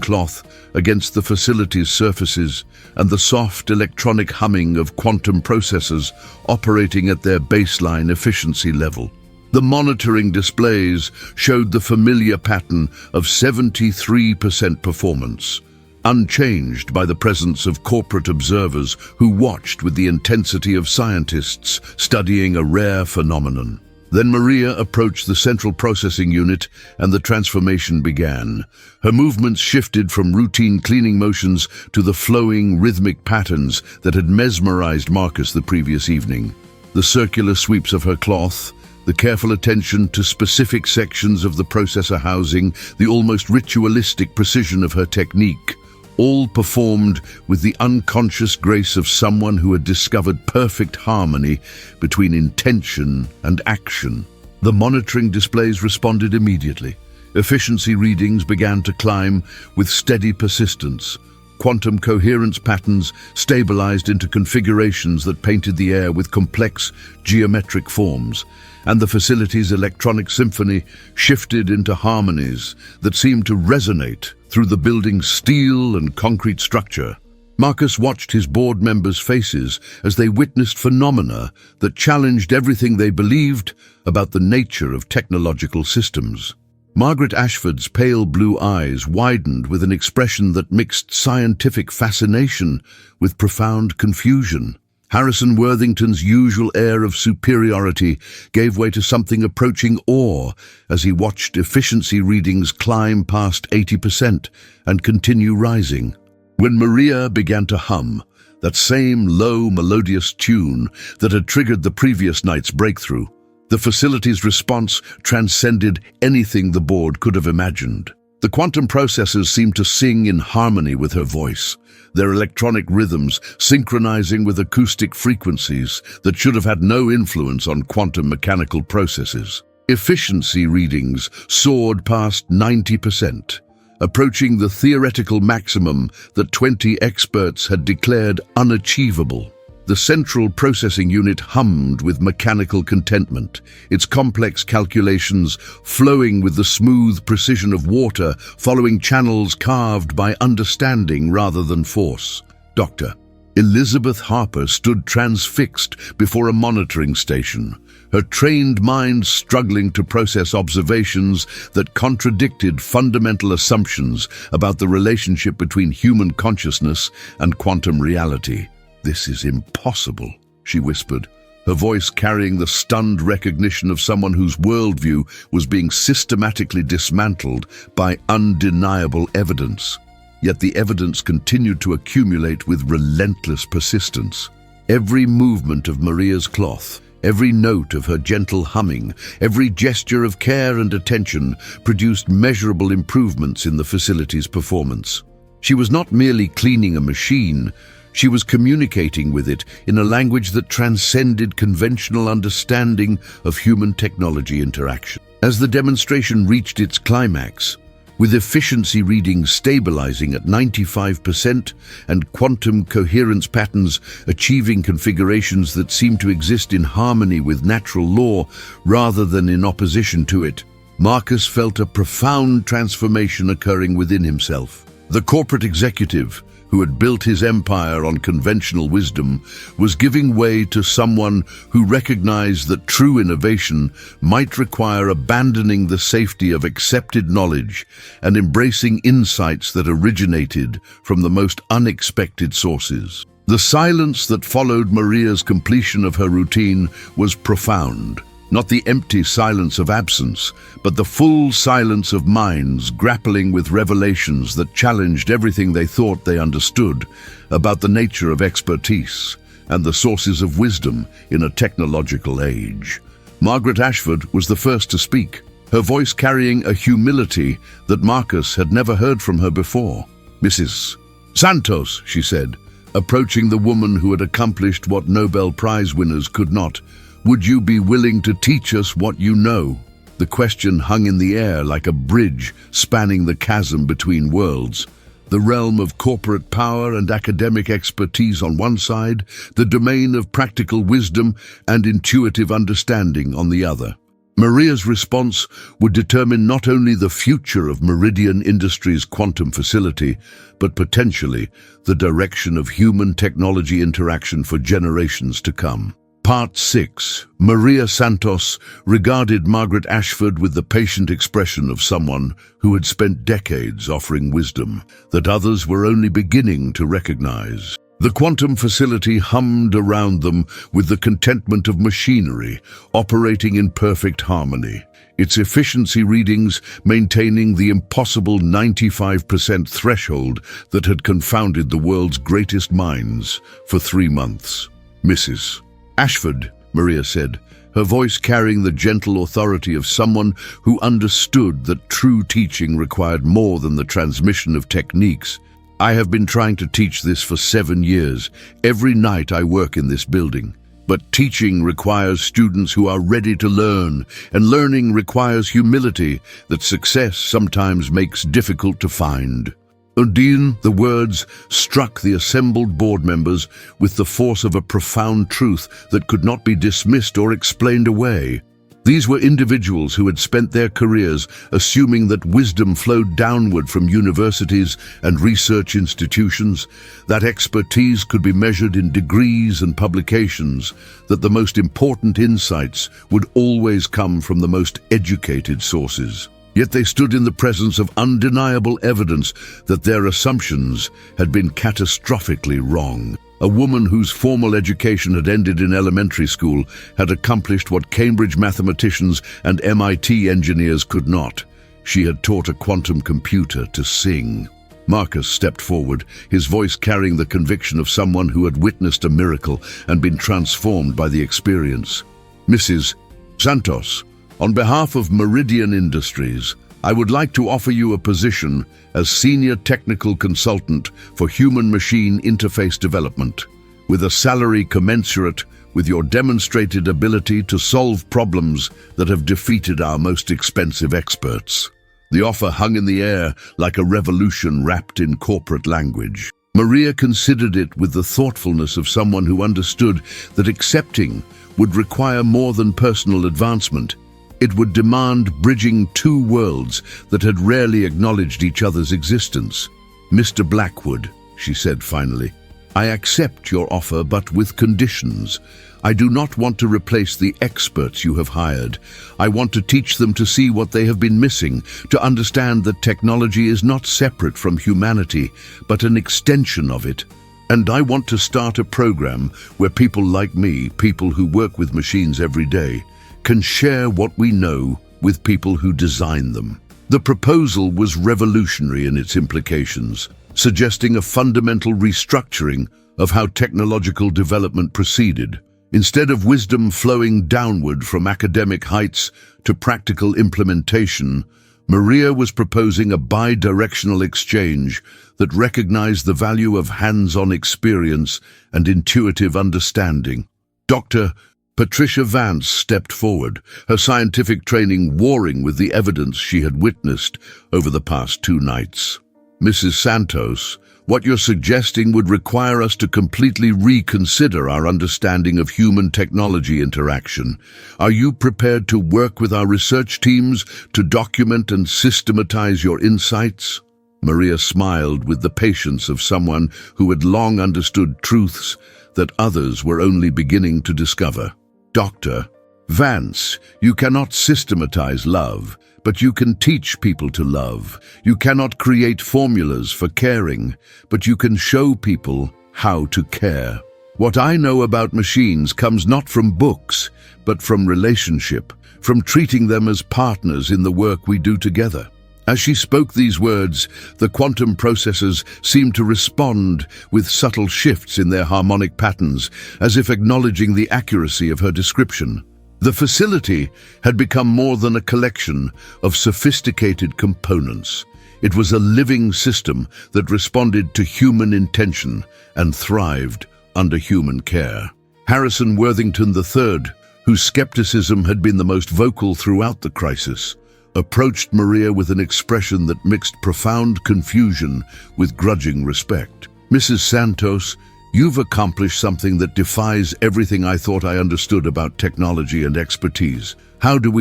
cloth against the facility's surfaces and the soft electronic humming of quantum processors operating at their baseline efficiency level. The monitoring displays showed the familiar pattern of 73% performance, unchanged by the presence of corporate observers who watched with the intensity of scientists studying a rare phenomenon. Then Maria approached the central processing unit and the transformation began. Her movements shifted from routine cleaning motions to the flowing, rhythmic patterns that had mesmerized Marcus the previous evening. The circular sweeps of her cloth, the careful attention to specific sections of the processor housing, the almost ritualistic precision of her technique, all performed with the unconscious grace of someone who had discovered perfect harmony between intention and action. The monitoring displays responded immediately. Efficiency readings began to climb with steady persistence. Quantum coherence patterns stabilized into configurations that painted the air with complex geometric forms, and the facility's electronic symphony shifted into harmonies that seemed to resonate through the building's steel and concrete structure. Marcus watched his board members' faces as they witnessed phenomena that challenged everything they believed about the nature of technological systems. Margaret Ashford's pale blue eyes widened with an expression that mixed scientific fascination with profound confusion. Harrison Worthington's usual air of superiority gave way to something approaching awe as he watched efficiency readings climb past 80% and continue rising. When Maria began to hum, that same low, melodious tune that had triggered the previous night's breakthrough, the facility's response transcended anything the board could have imagined. The quantum processors seemed to sing in harmony with her voice, their electronic rhythms synchronizing with acoustic frequencies that should have had no influence on quantum mechanical processes. Efficiency readings soared past 90%, approaching the theoretical maximum that 20 experts had declared unachievable. The central processing unit hummed with mechanical contentment, its complex calculations flowing with the smooth precision of water following channels carved by understanding rather than force. Dr. Elizabeth Harper stood transfixed before a monitoring station, her trained mind struggling to process observations that contradicted fundamental assumptions about the relationship between human consciousness and quantum reality. "This is impossible," she whispered, her voice carrying the stunned recognition of someone whose worldview was being systematically dismantled by undeniable evidence. Yet the evidence continued to accumulate with relentless persistence. Every movement of Maria's cloth, Every note of her gentle humming, every gesture of care and attention produced measurable improvements in the facility's performance. She was not merely cleaning a machine, she was communicating with it in a language that transcended conventional understanding of human-technology interaction. As the demonstration reached its climax, with efficiency readings stabilizing at 95% and quantum coherence patterns achieving configurations that seem to exist in harmony with natural law rather than in opposition to it, Marcus felt a profound transformation occurring within himself. The corporate executive, who had built his empire on conventional wisdom, was giving way to someone who recognized that true innovation might require abandoning the safety of accepted knowledge and embracing insights that originated from the most unexpected sources. The silence that followed Maria's completion of her routine was profound. Not the empty silence of absence, but the full silence of minds grappling with revelations that challenged everything they thought they understood about the nature of expertise and the sources of wisdom in a technological age. Margaret Ashford was the first to speak, her voice carrying a humility that Marcus had never heard from her before. "Mrs. Santos," she said, approaching the woman who had accomplished what Nobel Prize winners could not, "would you be willing to teach us what you know?" The question hung in the air like a bridge spanning the chasm between worlds. The realm of corporate power and academic expertise on one side, the domain of practical wisdom and intuitive understanding on the other. Maria's response would determine not only the future of Meridian Industries' quantum facility, but potentially the direction of human-technology interaction for generations to come. Part 6. Maria Santos regarded Margaret Ashford with the patient expression of someone who had spent decades offering wisdom that others were only beginning to recognize. The quantum facility hummed around them with the contentment of machinery operating in perfect harmony, its efficiency readings maintaining the impossible 95% threshold that had confounded the world's greatest minds for 3 months. "Mrs. Ashford," Maria said, her voice carrying the gentle authority of someone who understood that true teaching required more than the transmission of techniques. "I have been trying to teach this for 7 years. Every night I work in this building. But teaching requires students who are ready to learn, and learning requires humility that success sometimes makes difficult to find." Undine, the words struck the assembled board members with the force of a profound truth that could not be dismissed or explained away. These were individuals who had spent their careers assuming that wisdom flowed downward from universities and research institutions, that expertise could be measured in degrees and publications, that the most important insights would always come from the most educated sources. Yet they stood in the presence of undeniable evidence that their assumptions had been catastrophically wrong. A woman whose formal education had ended in elementary school had accomplished what Cambridge mathematicians and MIT engineers could not. She had taught a quantum computer to sing. Marcus stepped forward, his voice carrying the conviction of someone who had witnessed a miracle and been transformed by the experience. "Mrs. Santos, on behalf of Meridian Industries, I would like to offer you a position as Senior Technical Consultant for Human-Machine Interface Development, with a salary commensurate with your demonstrated ability to solve problems that have defeated our most expensive experts." The offer hung in the air like a revolution wrapped in corporate language. Maria considered it with the thoughtfulness of someone who understood that accepting would require more than personal advancement. It would demand bridging 2 worlds that had rarely acknowledged each other's existence. "Mr. Blackwood," she said finally, "I accept your offer, but with conditions. I do not want to replace the experts you have hired. I want to teach them to see what they have been missing, to understand that technology is not separate from humanity, but an extension of it. And I want to start a program where people like me, people who work with machines every day, can share what we know with people who design them." The proposal was revolutionary in its implications, suggesting a fundamental restructuring of how technological development proceeded. Instead of wisdom flowing downward from academic heights to practical implementation, Maria was proposing a bi-directional exchange that recognized the value of hands-on experience and intuitive understanding. Dr. Patricia Vance stepped forward, her scientific training warring with the evidence she had witnessed over the past 2 nights. Mrs. Santos, what you're suggesting would require us to completely reconsider our understanding of human-technology interaction. Are you prepared to work with our research teams to document and systematize your insights? Maria smiled with the patience of someone who had long understood truths that others were only beginning to discover. Dr. Vance, you cannot systematize love, but you can teach people to love. You cannot create formulas for caring, but you can show people how to care. What I know about machines comes not from books, but from relationship, from treating them as partners in the work we do together. As she spoke these words, the quantum processors seemed to respond with subtle shifts in their harmonic patterns, as if acknowledging the accuracy of her description. The facility had become more than a collection of sophisticated components. It was a living system that responded to human intention and thrived under human care. Harrison Worthington III, whose skepticism had been the most vocal throughout the crisis, approached Maria with an expression that mixed profound confusion with grudging respect. Mrs. Santos, you've accomplished something that defies everything I thought I understood about technology and expertise. How do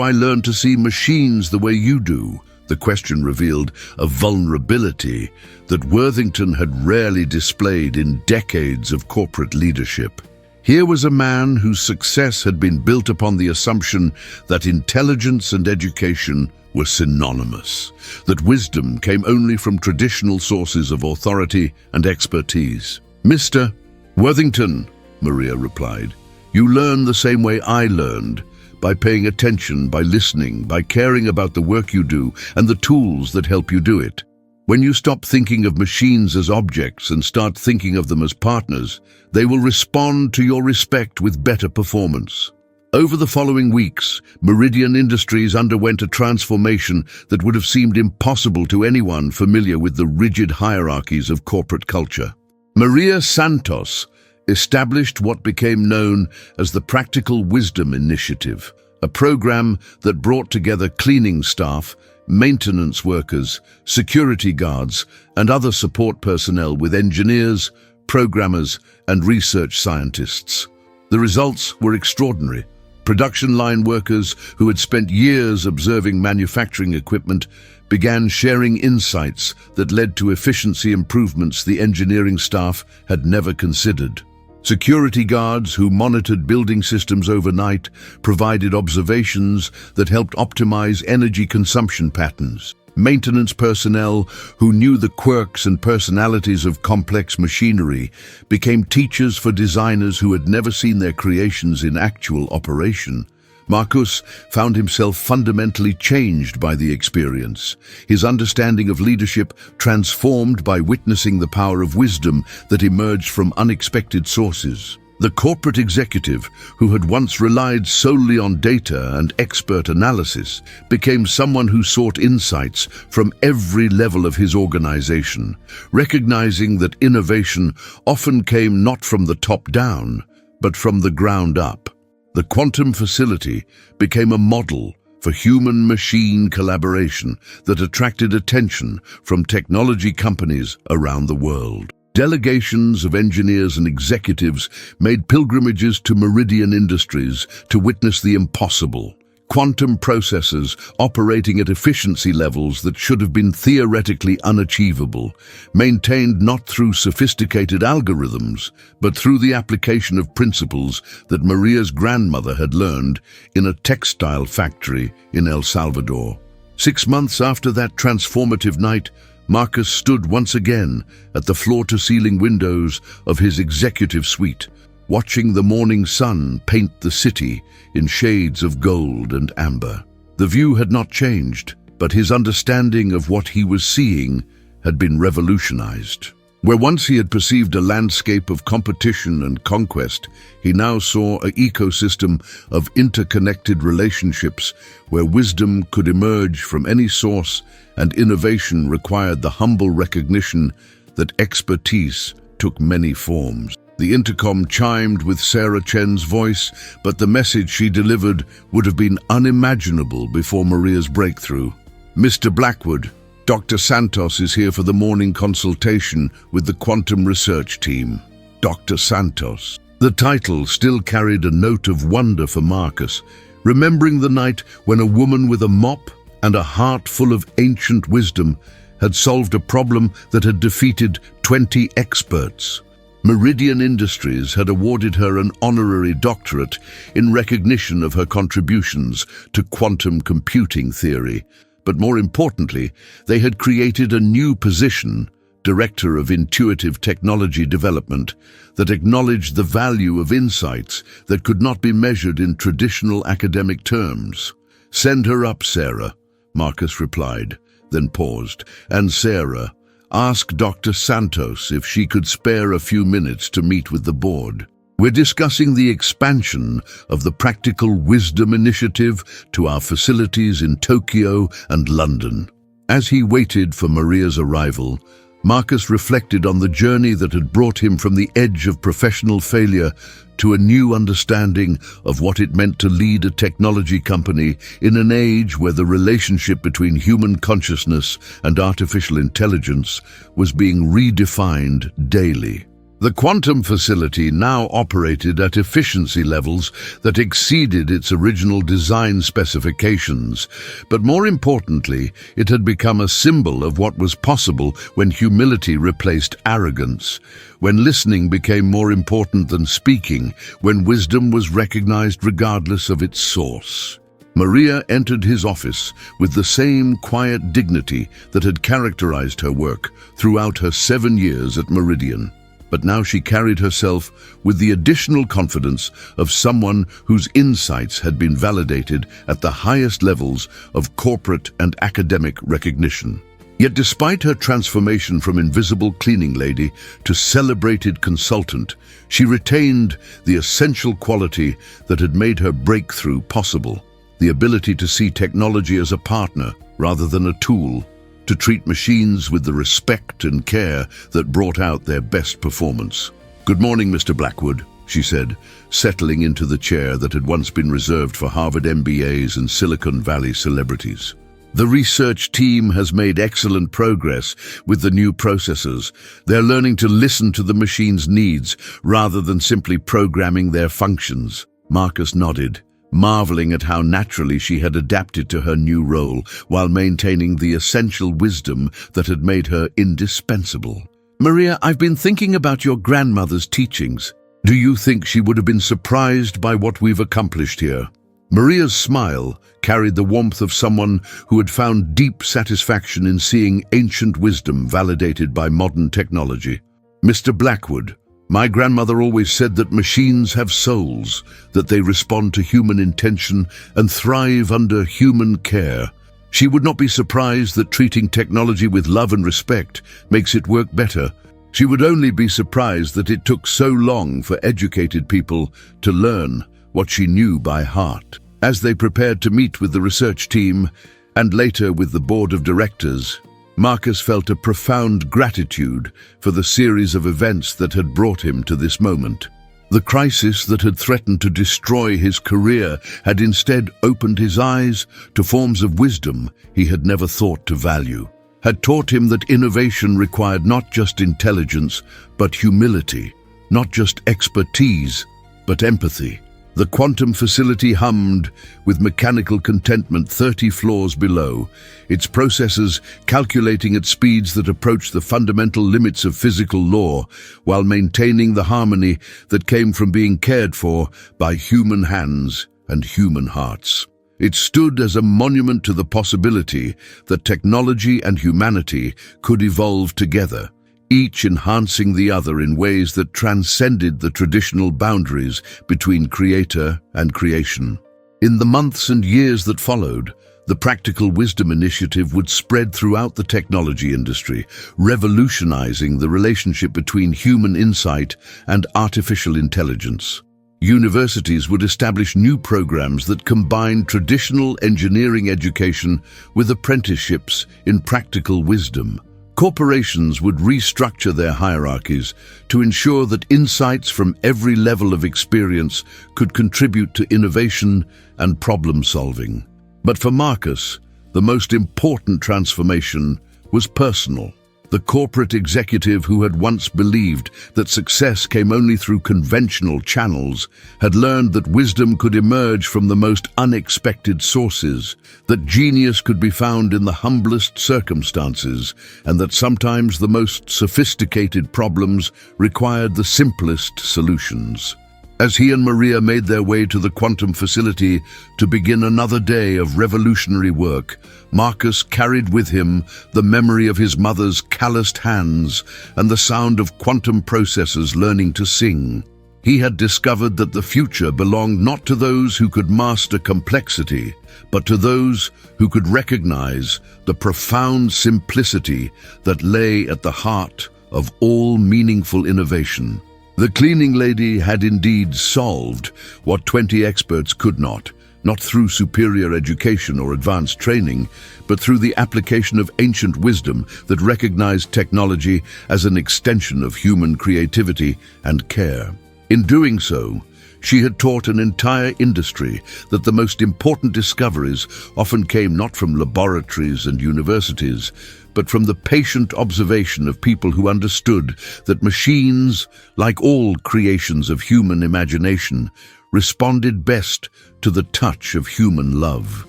I learn to see machines the way you do? The question revealed a vulnerability that Worthington had rarely displayed in decades of corporate leadership. Here was a man whose success had been built upon the assumption that intelligence and education were synonymous, that wisdom came only from traditional sources of authority and expertise. Mr. Worthington, Maria replied, you learn the same way I learned, by paying attention, by listening, by caring about the work you do and the tools that help you do it. When you stop thinking of machines as objects and start thinking of them as partners, they will respond to your respect with better performance. Over the following weeks, Meridian Industries underwent a transformation that would have seemed impossible to anyone familiar with the rigid hierarchies of corporate culture. Maria Santos established what became known as the Practical Wisdom Initiative, a program that brought together cleaning staff, maintenance workers, security guards, and other support personnel with engineers, programmers, and research scientists. The results were extraordinary. Production line workers who had spent years observing manufacturing equipment began sharing insights that led to efficiency improvements the engineering staff had never considered. Security guards who monitored building systems overnight provided observations that helped optimize energy consumption patterns. Maintenance personnel who knew the quirks and personalities of complex machinery became teachers for designers who had never seen their creations in actual operation. Marcus found himself fundamentally changed by the experience, his understanding of leadership transformed by witnessing the power of wisdom that emerged from unexpected sources. The corporate executive, who had once relied solely on data and expert analysis, became someone who sought insights from every level of his organization, recognizing that innovation often came not from the top down, but from the ground up. The quantum facility became a model for human-machine collaboration that attracted attention from technology companies around the world. Delegations of engineers and executives made pilgrimages to Meridian Industries to witness the impossible. Quantum processors operating at efficiency levels that should have been theoretically unachievable, maintained not through sophisticated algorithms, but through the application of principles that Maria's grandmother had learned in a textile factory in El Salvador. 6 months after that transformative night, Marcus stood once again at the floor-to-ceiling windows of his executive suite, watching the morning sun paint the city in shades of gold and amber. The view had not changed, but his understanding of what he was seeing had been revolutionized. Where once he had perceived a landscape of competition and conquest, he now saw an ecosystem of interconnected relationships where wisdom could emerge from any source and innovation required the humble recognition that expertise took many forms. The intercom chimed with Sarah Chen's voice, but the message she delivered would have been unimaginable before Maria's breakthrough. "Mr. Blackwood, Dr. Santos is here for the morning consultation with the quantum research team." Dr. Santos. The title still carried a note of wonder for Marcus, remembering the night when a woman with a mop and a heart full of ancient wisdom had solved a problem that had defeated 20 experts. Meridian Industries had awarded her an honorary doctorate in recognition of her contributions to quantum computing theory. But more importantly, they had created a new position, Director of Intuitive Technology Development, that acknowledged the value of insights that could not be measured in traditional academic terms. "Send her up, Sarah," Marcus replied, then paused. "And Sarah, ask Dr. Santos if she could spare a few minutes to meet with the board. We're discussing the expansion of the Practical Wisdom Initiative to our facilities in Tokyo and London." As he waited for Maria's arrival, Marcus reflected on the journey that had brought him from the edge of professional failure to a new understanding of what it meant to lead a technology company in an age where the relationship between human consciousness and artificial intelligence was being redefined daily. The quantum facility now operated at efficiency levels that exceeded its original design specifications, but more importantly, it had become a symbol of what was possible when humility replaced arrogance, when listening became more important than speaking, when wisdom was recognized regardless of its source. Maria entered his office with the same quiet dignity that had characterized her work throughout her 7 years at Meridian. But now she carried herself with the additional confidence of someone whose insights had been validated at the highest levels of corporate and academic recognition. Yet despite her transformation from invisible cleaning lady to celebrated consultant, she retained the essential quality that had made her breakthrough possible: the ability to see technology as a partner rather than a tool, to treat machines with the respect and care that brought out their best performance. "Good morning, Mr. Blackwood," she said, settling into the chair that had once been reserved for Harvard MBAs and Silicon Valley celebrities. "The research team has made excellent progress with the new processors. They're learning to listen to the machine's needs rather than simply programming their functions." Marcus nodded, marveling at how naturally she had adapted to her new role while maintaining the essential wisdom that had made her indispensable. "Maria, I've been thinking about your grandmother's teachings. Do you think she would have been surprised by what we've accomplished here?" Maria's smile carried the warmth of someone who had found deep satisfaction in seeing ancient wisdom validated by modern technology. "Mr. Blackwood, my grandmother always said that machines have souls, that they respond to human intention and thrive under human care. She would not be surprised that treating technology with love and respect makes it work better. She would only be surprised that it took so long for educated people to learn what she knew by heart." As they prepared to meet with the research team and later with the board of directors, Marcus felt a profound gratitude for the series of events that had brought him to this moment. The crisis that had threatened to destroy his career had instead opened his eyes to forms of wisdom he had never thought to value, had taught him that innovation required not just intelligence, but humility, not just expertise, but empathy. The quantum facility hummed with mechanical contentment 30 floors below, its processors calculating at speeds that approached the fundamental limits of physical law, while maintaining the harmony that came from being cared for by human hands and human hearts. It stood as a monument to the possibility that technology and humanity could evolve together, each enhancing the other in ways that transcended the traditional boundaries between creator and creation. In the months and years that followed, The Practical Wisdom Initiative would spread throughout the technology industry, revolutionizing the relationship between human insight and artificial intelligence. Universities would establish new programs that combine traditional engineering education with apprenticeships in practical wisdom. Corporations would restructure their hierarchies to ensure that insights from every level of experience could contribute to innovation and problem-solving. But for Marcus, the most important transformation was personal. The corporate executive who had once believed that success came only through conventional channels had learned that wisdom could emerge from the most unexpected sources, that genius could be found in the humblest circumstances, and that sometimes the most sophisticated problems required the simplest solutions. As he and Maria made their way to the quantum facility to begin another day of revolutionary work, Marcus carried with him the memory of his mother's calloused hands and the sound of quantum processors learning to sing. He had discovered that the future belonged not to those who could master complexity, but to those who could recognize the profound simplicity that lay at the heart of all meaningful innovation. The cleaning lady had indeed solved what 20 experts could not through superior education or advanced training, but through the application of ancient wisdom that recognized technology as an extension of human creativity and care. In doing so, she had taught an entire industry that the most important discoveries often came not from laboratories and universities, but from the patient observation of people who understood that machines, like all creations of human imagination, responded best to the touch of human love.